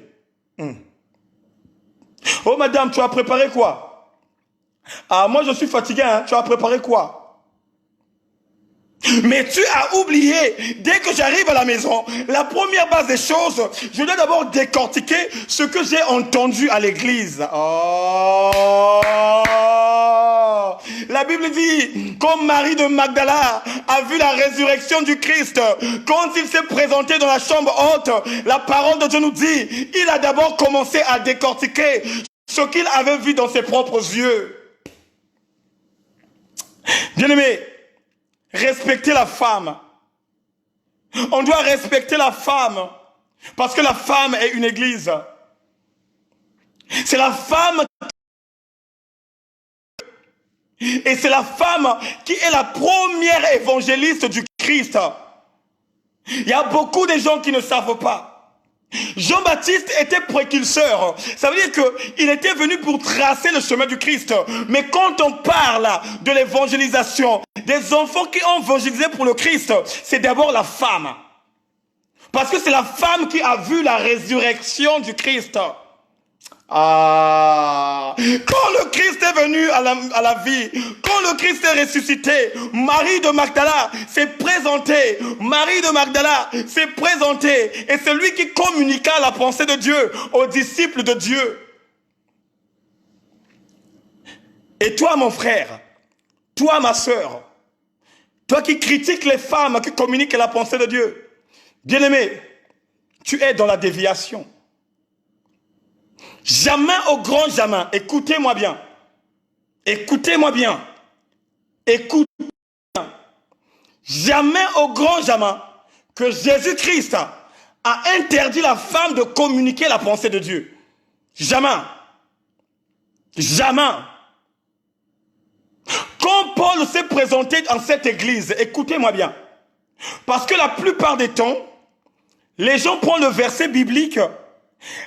Oh madame, tu as préparé quoi? Ah, moi je suis fatigué, hein, tu as préparé quoi? Mais tu as oublié, dès que j'arrive à la maison, la première base des choses, je dois d'abord décortiquer ce que j'ai entendu à l'église. Oh! La Bible dit, comme Marie de Magdala a vu la résurrection du Christ, quand il s'est présenté dans la chambre haute, la parole de Dieu nous dit, il a d'abord commencé à décortiquer ce qu'il avait vu dans ses propres yeux. Bien-aimés, respecter la femme. On doit respecter la femme parce que la femme est une église. C'est la femme et c'est la femme qui est la première évangéliste du Christ. Il y a beaucoup de gens qui ne savent pas. Jean-Baptiste était précurseur. Ça veut dire qu'il était venu pour tracer le chemin du Christ. Mais quand on parle de l'évangélisation, des enfants qui ont évangélisé pour le Christ, c'est d'abord la femme. Parce que c'est la femme qui a vu la résurrection du Christ. Ah, quand le Christ est venu à la vie, quand le Christ est ressuscité, Marie de Magdala s'est présentée. Marie de Magdala s'est présentée. Et c'est lui qui communiqua la pensée de Dieu aux disciples de Dieu. Et toi, mon frère, toi, ma soeur, toi qui critiques les femmes qui communiquent la pensée de Dieu, bien-aimé, tu es dans la déviation. Jamais au grand jamais, écoutez-moi bien, écoutez-moi bien, écoutez-moi bien, jamais au grand jamais que Jésus-Christ a interdit la femme de communiquer la pensée de Dieu. Jamais. Jamais. Quand Paul s'est présenté dans cette église, écoutez-moi bien, parce que la plupart des temps, les gens prennent le verset biblique.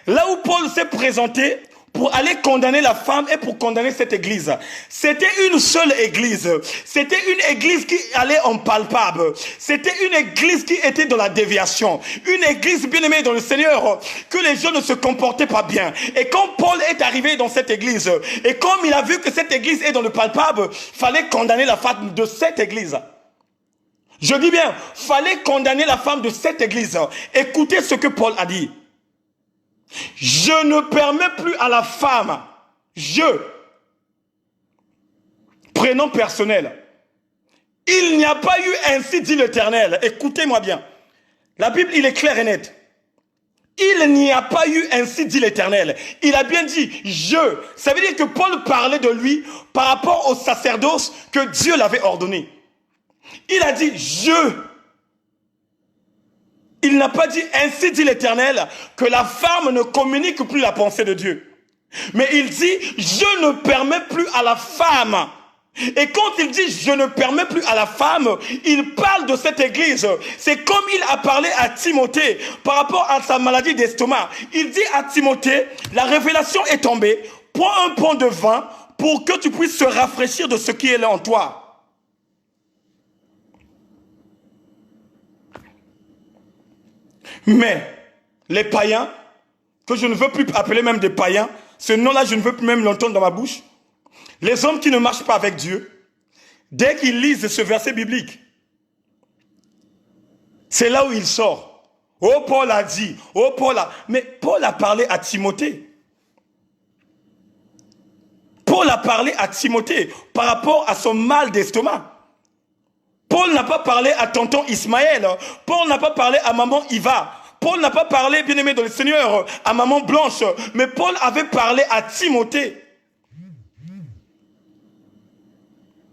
Là où Paul s'est présenté pour aller condamner la femme et pour condamner cette église, c'était une seule église. C'était une église qui allait en palpable. C'était une église qui était dans la déviation. Une église bien aimée dans le Seigneur, que les gens ne se comportaient pas bien. Et quand Paul est arrivé dans cette église, et comme il a vu que cette église est dans le palpable, fallait condamner la femme de cette église. Je dis bien, fallait condamner la femme de cette église. Écoutez ce que Paul a dit. Je ne permets plus à la femme, prénom personnel, il n'y a pas eu ainsi dit l'Éternel. Écoutez-moi bien. La Bible, il est clair et net. Il n'y a pas eu ainsi dit l'Éternel. Il a bien dit je. Ça veut dire que Paul parlait de lui par rapport au sacerdoce que Dieu l'avait ordonné. Il a dit je. Il n'a pas dit ainsi dit l'Éternel que la femme ne communique plus la pensée de Dieu. Mais il dit je ne permets plus à la femme. Et quand il dit je ne permets plus à la femme, il parle de cette église. C'est comme il a parlé à Timothée par rapport à sa maladie d'estomac. Il dit à Timothée, la révélation est tombée, prends un pot de vin pour que tu puisses se rafraîchir de ce qui est là en toi. Mais les païens, que je ne veux plus appeler même des païens, ce nom-là, je ne veux plus même l'entendre dans ma bouche. Les hommes qui ne marchent pas avec Dieu, dès qu'ils lisent ce verset biblique, c'est là où il sort. Oh, Paul a dit, oh, Paul a... Mais Paul a parlé à Timothée. Paul a parlé à Timothée par rapport à son mal d'estomac. Paul n'a pas parlé à tonton Ismaël. Paul n'a pas parlé à maman Iva. Paul n'a pas parlé, bien-aimé dans le Seigneur, à maman Blanche. Mais Paul avait parlé à Timothée.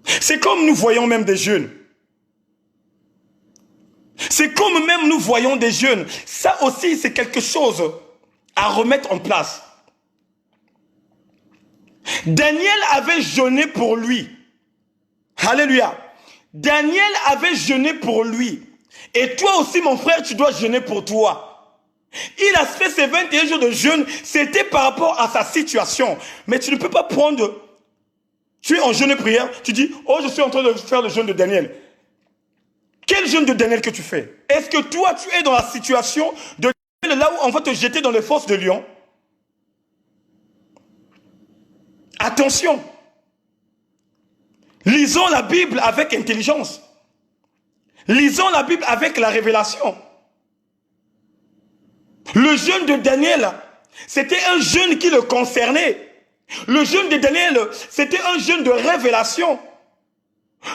C'est comme nous voyons même des jeunes. C'est comme même nous voyons des jeunes. Ça aussi, c'est quelque chose à remettre en place. Daniel avait jeûné pour lui. Alléluia. Daniel avait jeûné pour lui. Et toi aussi, mon frère, tu dois jeûner pour toi. Il a fait ses 21 jours de jeûne. C'était par rapport à sa situation. Mais tu ne peux pas prendre... Tu es en jeûne et prière. Tu dis, oh, je suis en train de faire le jeûne de Daniel. Quel jeûne de Daniel que tu fais? Est-ce que toi, tu es dans la situation de là où on va te jeter dans les fosses de lion? Attention. Lisons la Bible avec intelligence. Lisons la Bible avec la révélation. Le jeûne de Daniel, c'était un jeûne qui le concernait. Le jeûne de Daniel, c'était un jeûne de révélation.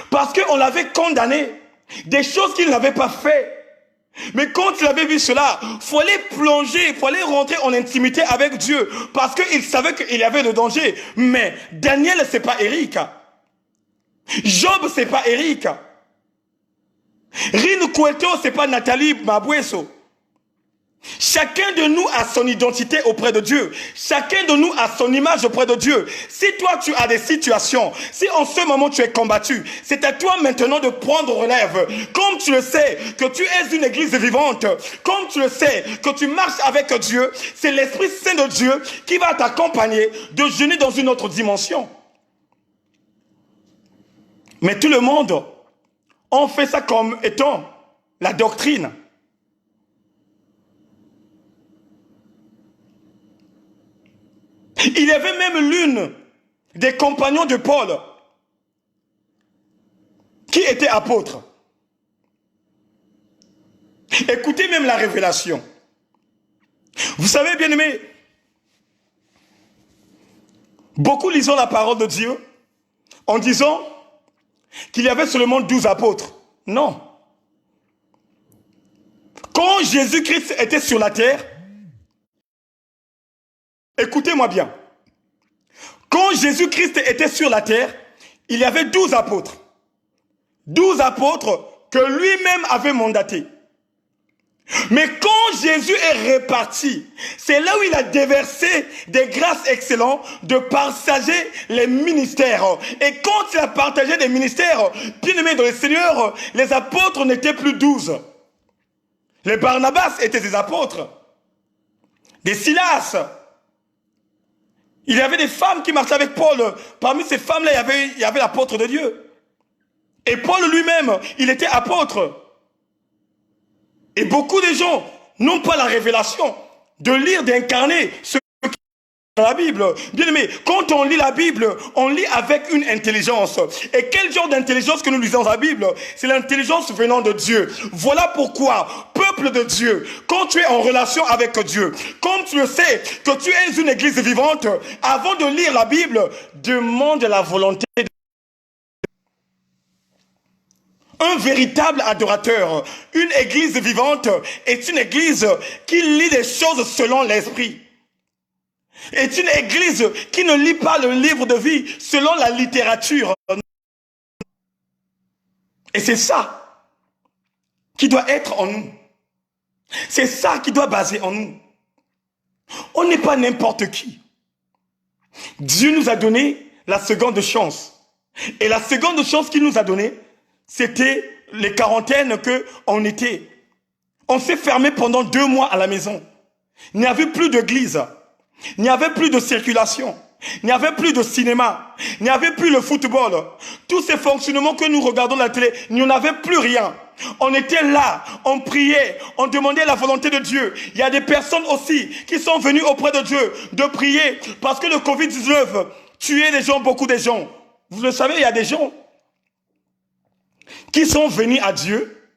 Parce qu'on l'avait condamné. Des choses qu'il n'avait pas fait. Mais quand il avait vu cela, il fallait plonger, il fallait rentrer en intimité avec Dieu. Parce qu'il savait qu'il y avait le danger. Mais Daniel, c'est pas Eric. Job, c'est pas Eric. Rin Cueto, c'est pas Nathalie Mabouesso. Chacun de nous a son identité auprès de Dieu. Chacun de nous a son image auprès de Dieu. Si toi tu as des situations, si en ce moment tu es combattu, c'est à toi maintenant de prendre relève. Comme tu le sais que tu es une église vivante, comme tu le sais que tu marches avec Dieu, c'est l'Esprit Saint de Dieu qui va t'accompagner de jeûner dans une autre dimension. Mais tout le monde, on fait ça comme étant la doctrine. Il y avait même l'une des compagnons de Paul qui était apôtre. Écoutez même la révélation. Vous savez, bien-aimés, beaucoup lisons la parole de Dieu en disant qu'il y avait seulement 12 apôtres. Non. Quand Jésus-Christ était sur la terre, écoutez-moi bien. Quand Jésus-Christ était sur la terre, il y avait 12 apôtres. 12 apôtres que lui-même avait mandatés. Mais quand Jésus est reparti, c'est là où il a déversé des grâces excellentes de partager les ministères. Et quand il a partagé des ministères, bien aimés dans le Seigneur, les apôtres n'étaient plus 12. Les Barnabas étaient des apôtres. Des Silas. Il y avait des femmes qui marchaient avec Paul. Parmi ces femmes-là, il y avait l'apôtre de Dieu. Et Paul lui-même, il était apôtre. Et beaucoup de gens n'ont pas la révélation de lire, d'incarner ce qui est dans la Bible. Bien aimé, quand on lit la Bible, on lit avec une intelligence. Et quel genre d'intelligence que nous lisons dans la Bible? C'est l'intelligence venant de Dieu. Voilà pourquoi, peuple de Dieu, quand tu es en relation avec Dieu, comme tu le sais que tu es une église vivante, avant de lire la Bible, demande la volonté de Dieu. Un véritable adorateur, une église vivante est une église qui lit les choses selon l'esprit. Est une église qui ne lit pas le livre de vie selon la littérature. Et c'est ça qui doit être en nous. C'est ça qui doit baser en nous. On n'est pas n'importe qui. Dieu nous a donné la seconde chance. Et la seconde chance qu'il nous a donnée, c'était les quarantaines qu'on était. On s'est fermé pendant 2 mois à la maison. Il n'y avait plus d'église. Il n'y avait plus de circulation. Il n'y avait plus de cinéma. Il n'y avait plus le football. Tous ces fonctionnements que nous regardons à la télé, il n'y en avait plus rien. On était là, on priait, on demandait la volonté de Dieu. Il y a des personnes aussi qui sont venues auprès de Dieu de prier parce que le Covid-19 tuer les gens, beaucoup de gens. Vous le savez, il y a des gens qui sont venus à Dieu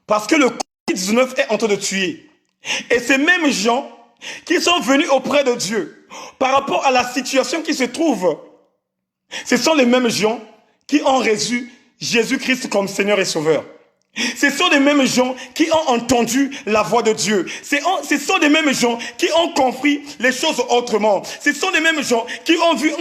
parce que le Covid-19 est en train de tuer. Et ces mêmes gens qui sont venus auprès de Dieu par rapport à la situation qui se trouve, ce sont les mêmes gens qui ont reçu Jésus-Christ comme Seigneur et Sauveur. Ce sont les mêmes gens qui ont entendu la voix de Dieu. Ce sont les mêmes gens qui ont compris les choses autrement. Ce sont les mêmes gens qui ont vu,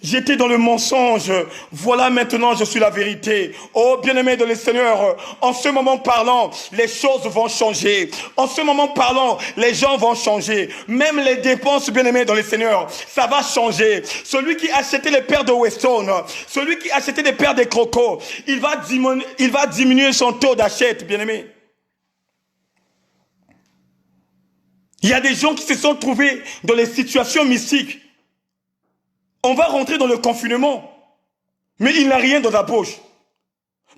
j'étais dans le mensonge, voilà maintenant je suis la vérité. Oh bien-aimé de le Seigneur, en ce moment parlant, les choses vont changer. En ce moment parlant, les gens vont changer. Même les dépenses, bien-aimé dans le Seigneur, ça va changer. Celui qui achetait les paires de Weston, celui qui achetait des paires de Croco, il va diminuer son taux d'achat, bien-aimé. Il y a des gens qui se sont trouvés dans les situations mystiques. On va rentrer dans le confinement, mais il n'a rien dans la poche.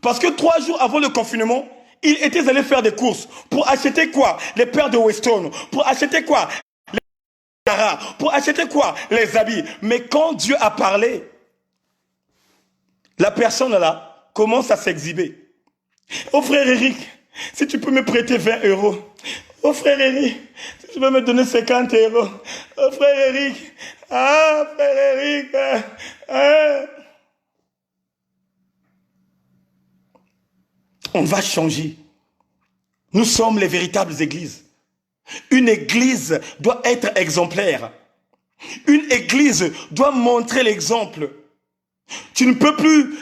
Parce que 3 jours avant le confinement, il était allé faire des courses. Pour acheter quoi? Les paires de Weston. Pour acheter quoi? Les Zara. Pour acheter quoi? Les habits. Mais quand Dieu a parlé, la personne là commence à s'exhiber. Oh frère Eric, si tu peux me prêter 20 €. Oh frère Eric, si tu peux me donner 50 €. Oh frère Eric, frère Eric, On va changer. Nous sommes les véritables églises. Une église doit être exemplaire. Une église doit montrer l'exemple. Tu ne peux plus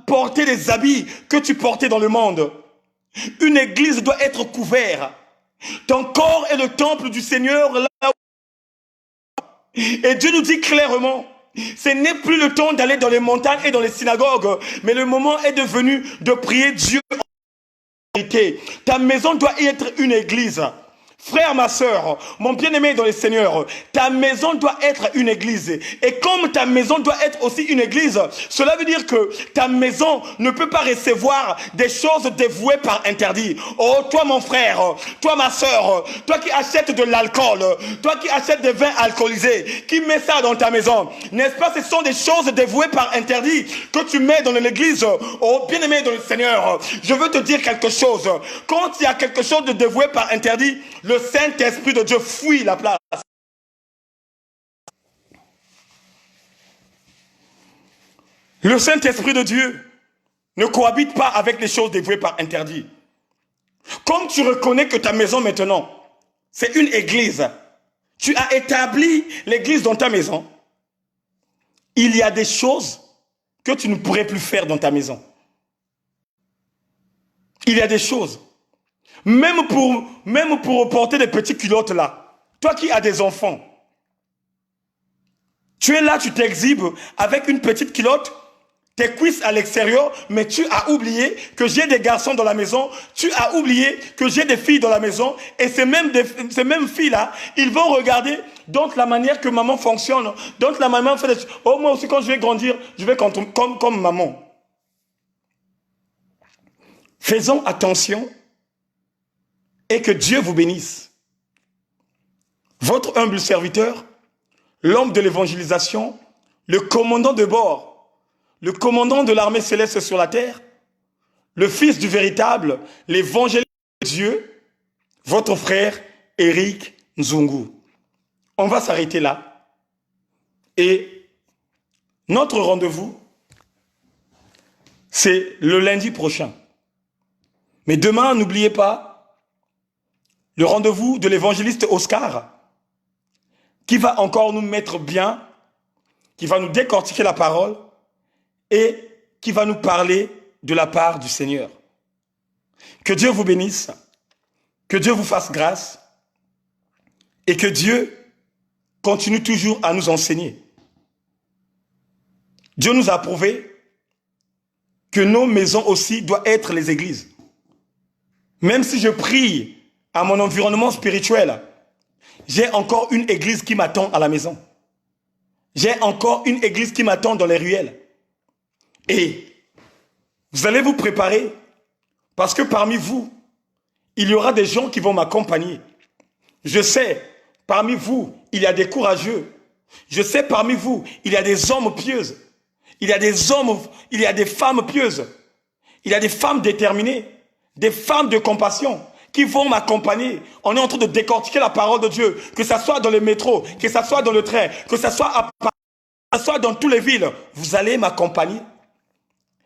porter les habits que tu portais dans le monde. Une église doit être couverte. Ton corps est le temple du Seigneur. Et Dieu nous dit clairement, ce n'est plus le temps d'aller dans les montagnes et dans les synagogues, mais le moment est devenu de prier Dieu en vérité. Ta maison doit être une église. Frère, ma soeur, mon bien-aimé dans le Seigneur, ta maison doit être une église. Et comme ta maison doit être aussi une église, cela veut dire que ta maison ne peut pas recevoir des choses dévouées par interdit. Oh, toi mon frère, toi ma soeur, toi qui achètes de l'alcool, toi qui achètes des vins alcoolisés, qui met ça dans ta maison, n'est-ce pas, ce sont des choses dévouées par interdit que tu mets dans l'église. Oh, bien-aimé dans le Seigneur, je veux te dire quelque chose. Quand il y a quelque chose de dévoué par interdit, le Saint-Esprit de Dieu fuit la place. Le Saint-Esprit de Dieu ne cohabite pas avec les choses dévouées par interdit. Comme tu reconnais que ta maison maintenant, c'est une église, tu as établi l'église dans ta maison, il y a des choses que tu ne pourrais plus faire dans ta maison. Il y a des choses. Même pour porter des petites culottes là, toi qui as des enfants, tu es là, tu t'exhibes avec une petite culotte, tes cuisses à l'extérieur, mais tu as oublié que j'ai des garçons dans la maison, tu as oublié que j'ai des filles dans la maison, et ces mêmes filles-là, ils vont regarder donc la manière que maman fonctionne, donc la maman fait des... Oh, moi aussi quand je vais grandir, je vais comme maman. Faisons attention et que Dieu vous bénisse. Votre humble serviteur, l'homme de l'évangélisation, le commandant de bord, le commandant de l'armée céleste sur la terre, le fils du véritable, l'évangéliste de Dieu, votre frère Eric Nzungu. On va s'arrêter là. Et notre rendez-vous, c'est le lundi prochain. Mais demain, n'oubliez pas, le rendez-vous de l'évangéliste Oscar, qui va encore nous mettre bien, qui va nous décortiquer la parole et qui va nous parler de la part du Seigneur. Que Dieu vous bénisse, que Dieu vous fasse grâce et que Dieu continue toujours à nous enseigner. Dieu nous a prouvé que nos maisons aussi doivent être les églises. Même si je prie à mon environnement spirituel, j'ai encore une église qui m'attend à la maison. J'ai encore une église qui m'attend dans les ruelles. Et vous allez vous préparer parce que parmi vous, il y aura des gens qui vont m'accompagner. Je sais, parmi vous, il y a des courageux. Je sais parmi vous, il y a des hommes pieuses. Il y a des hommes, il y a des femmes pieuses. Il y a des femmes déterminées, des femmes de compassion qui vont m'accompagner. On est en train de décortiquer la parole de Dieu, que ça soit dans le métro, que ça soit dans le train, que ça soit à Paris, que ça soit dans toutes les villes. Vous allez m'accompagner.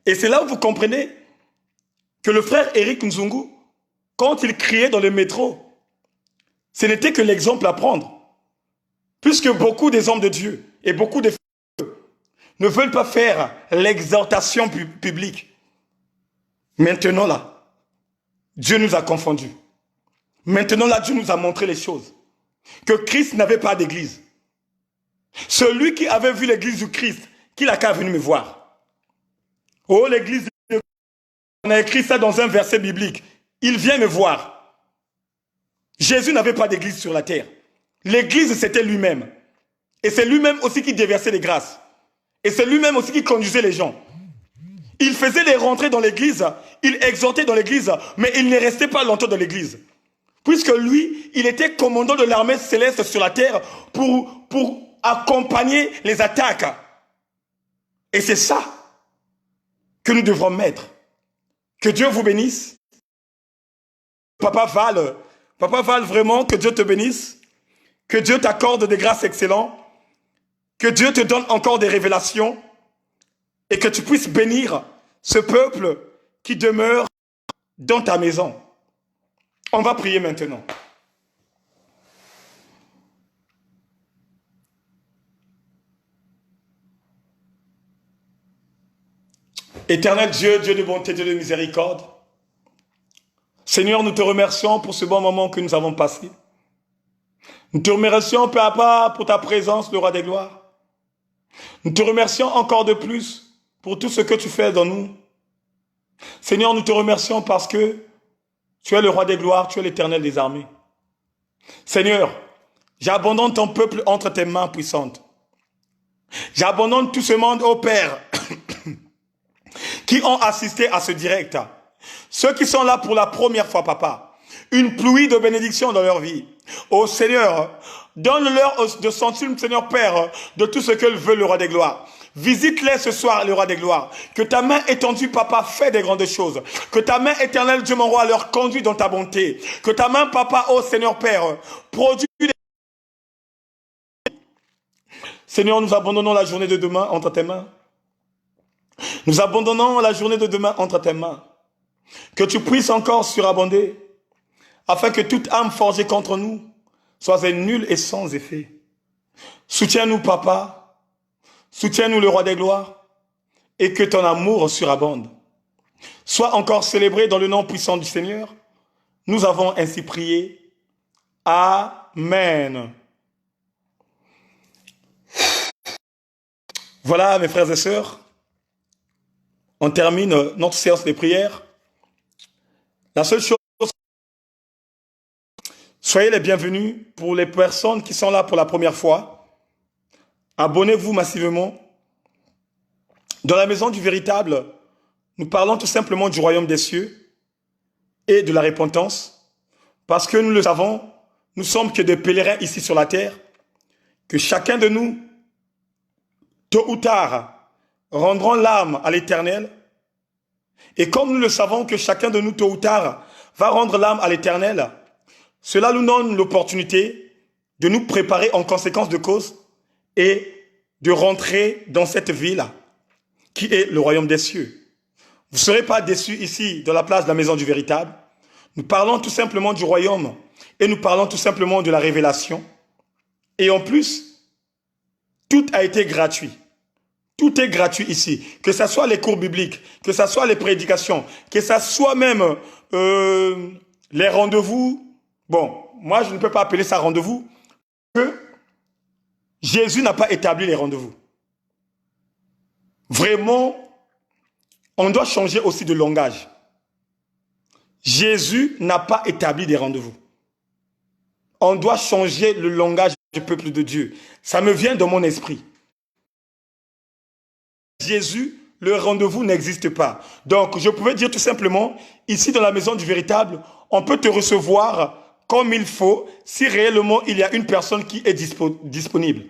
Et c'est là où vous comprenez que le frère Éric Nzungu, quand il criait dans le métro, ce n'était que l'exemple à prendre. Puisque beaucoup des hommes de Dieu et beaucoup de femmes ne veulent pas faire l'exhortation publique. Maintenant là, Dieu nous a confondus. Maintenant là, Dieu nous a montré les choses. Que Christ n'avait pas d'église. Celui qui avait vu l'église du Christ, qui n'a qu'à venir me voir. Oh, l'église de Dieu, on a écrit ça dans un verset biblique. Il vient me voir. Jésus n'avait pas d'église sur la terre. L'église, c'était lui-même. Et c'est lui-même aussi qui déversait les grâces. Et c'est lui-même aussi qui conduisait les gens. Il faisait les rentrées dans l'église, il exhortait dans l'église, mais il ne restait pas longtemps dans l'église. Puisque lui, il était commandant de l'armée céleste sur la terre pour accompagner les attaques. Et c'est ça que nous devrons mettre. Que Dieu vous bénisse. Papa Val, vraiment, que Dieu te bénisse. Que Dieu t'accorde des grâces excellentes. Que Dieu te donne encore des révélations. Et que tu puisses bénir ce peuple qui demeure dans ta maison. On va prier maintenant. Éternel Dieu, Dieu de bonté, Dieu de miséricorde, Seigneur, nous te remercions pour ce bon moment que nous avons passé. Nous te remercions, Papa, pour ta présence, le Roi des gloires. Nous te remercions encore de plus pour tout ce que tu fais dans nous. Seigneur, nous te remercions parce que tu es le Roi des gloires, tu es l'Éternel des armées. Seigneur, j'abandonne ton peuple entre tes mains puissantes. J'abandonne tout ce monde, ô Père, qui ont assisté à ce direct. Ceux qui sont là pour la première fois, Papa. Une pluie de bénédictions dans leur vie. Ô Seigneur, donne-leur de sentir, Seigneur Père, de tout ce que veut le Roi des gloires. Visite-les ce soir, le Roi des gloires. Que ta main étendue, Papa, fait des grandes choses. Que ta main éternelle, Dieu mon Roi, leur conduit dans ta bonté. Que ta main, Papa, ô Seigneur Père, produit des... Seigneur, nous abandonnons la journée de demain entre tes mains. Nous abandonnons la journée de demain entre tes mains. Que tu puisses encore surabonder, afin que toute âme forgée contre nous soit nulle et sans effet. Soutiens-nous, Papa. Soutiens-nous, le Roi des gloires, et que ton amour surabonde. Sois encore célébré dans le nom puissant du Seigneur. Nous avons ainsi prié. Amen. Voilà, mes frères et sœurs, on termine notre séance de prière. La seule chose, soyez les bienvenus pour les personnes qui sont là pour la première fois. Abonnez-vous massivement. Dans la maison du véritable, nous parlons tout simplement du royaume des cieux et de la repentance. Parce que nous le savons, nous sommes que des pèlerins ici sur la terre. Que chacun de nous, tôt ou tard, rendront l'âme à l'Éternel. Et comme nous le savons que chacun de nous, tôt ou tard, va rendre l'âme à l'Éternel, cela nous donne l'opportunité de nous préparer en conséquence de cause et de rentrer dans cette ville qui est le royaume des cieux. Vous ne serez pas déçus ici, dans la place de la maison du véritable. Nous parlons tout simplement du royaume et nous parlons tout simplement de la révélation. Et en plus, tout a été gratuit. Tout est gratuit ici. Que ce soit les cours bibliques, que ce soit les prédications, que ce soit même les rendez-vous. Bon, moi je ne peux pas appeler ça rendez-vous. Que Jésus n'a pas établi les rendez-vous. Vraiment, on doit changer aussi de langage. Jésus n'a pas établi des rendez-vous. On doit changer le langage du peuple de Dieu. Ça me vient de mon esprit. Jésus, le rendez-vous n'existe pas. Donc, je pouvais dire tout simplement, ici dans la maison du véritable, on peut te recevoir comme il faut si réellement il y a une personne qui est disponible.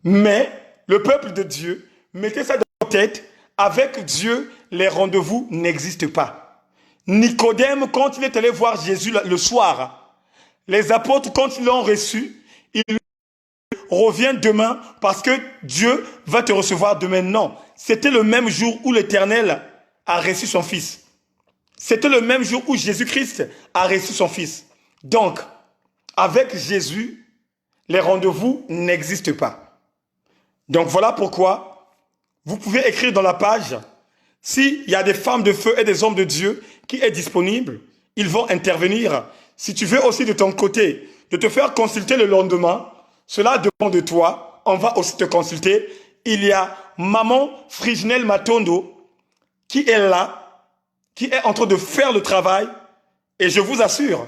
Mais le peuple de Dieu, mettez ça dans votre tête, avec Dieu, les rendez-vous n'existent pas. Nicodème, quand il est allé voir Jésus le soir, les apôtres, quand ils l'ont reçu, ils revient demain parce que Dieu va te recevoir demain. Non, c'était le même jour où l'Éternel a reçu son Fils. C'était le même jour où Jésus-Christ a reçu son Fils. Donc, avec Jésus, les rendez-vous n'existent pas. Donc voilà pourquoi vous pouvez écrire dans la page, s'il y a des femmes de feu et des hommes de Dieu qui est disponible, ils vont intervenir. Si tu veux aussi de ton côté, de te faire consulter le lendemain, cela dépend de toi. On va aussi te consulter. Il y a Maman Friginelle Matondo qui est là, qui est en train de faire le travail. Et je vous assure,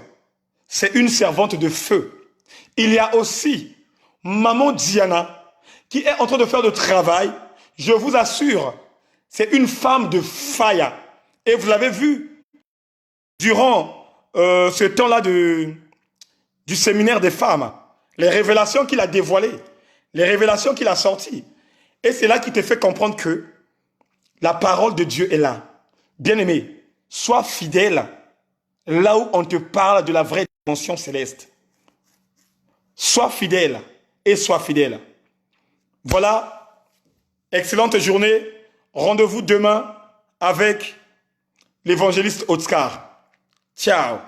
c'est une servante de feu. Il y a aussi Maman Diana qui est en train de faire le travail. Je vous assure, c'est une femme de faïa. Et vous l'avez vu durant ce temps-là du séminaire des femmes. Les révélations qu'il a dévoilées, les révélations qu'il a sorties. Et c'est là qui te fait comprendre que la parole de Dieu est là. Bien-aimé, sois fidèle là où on te parle de la vraie dimension céleste. Sois fidèle et sois fidèle. Voilà, excellente journée. Rendez-vous demain avec l'évangéliste Oscar. Ciao.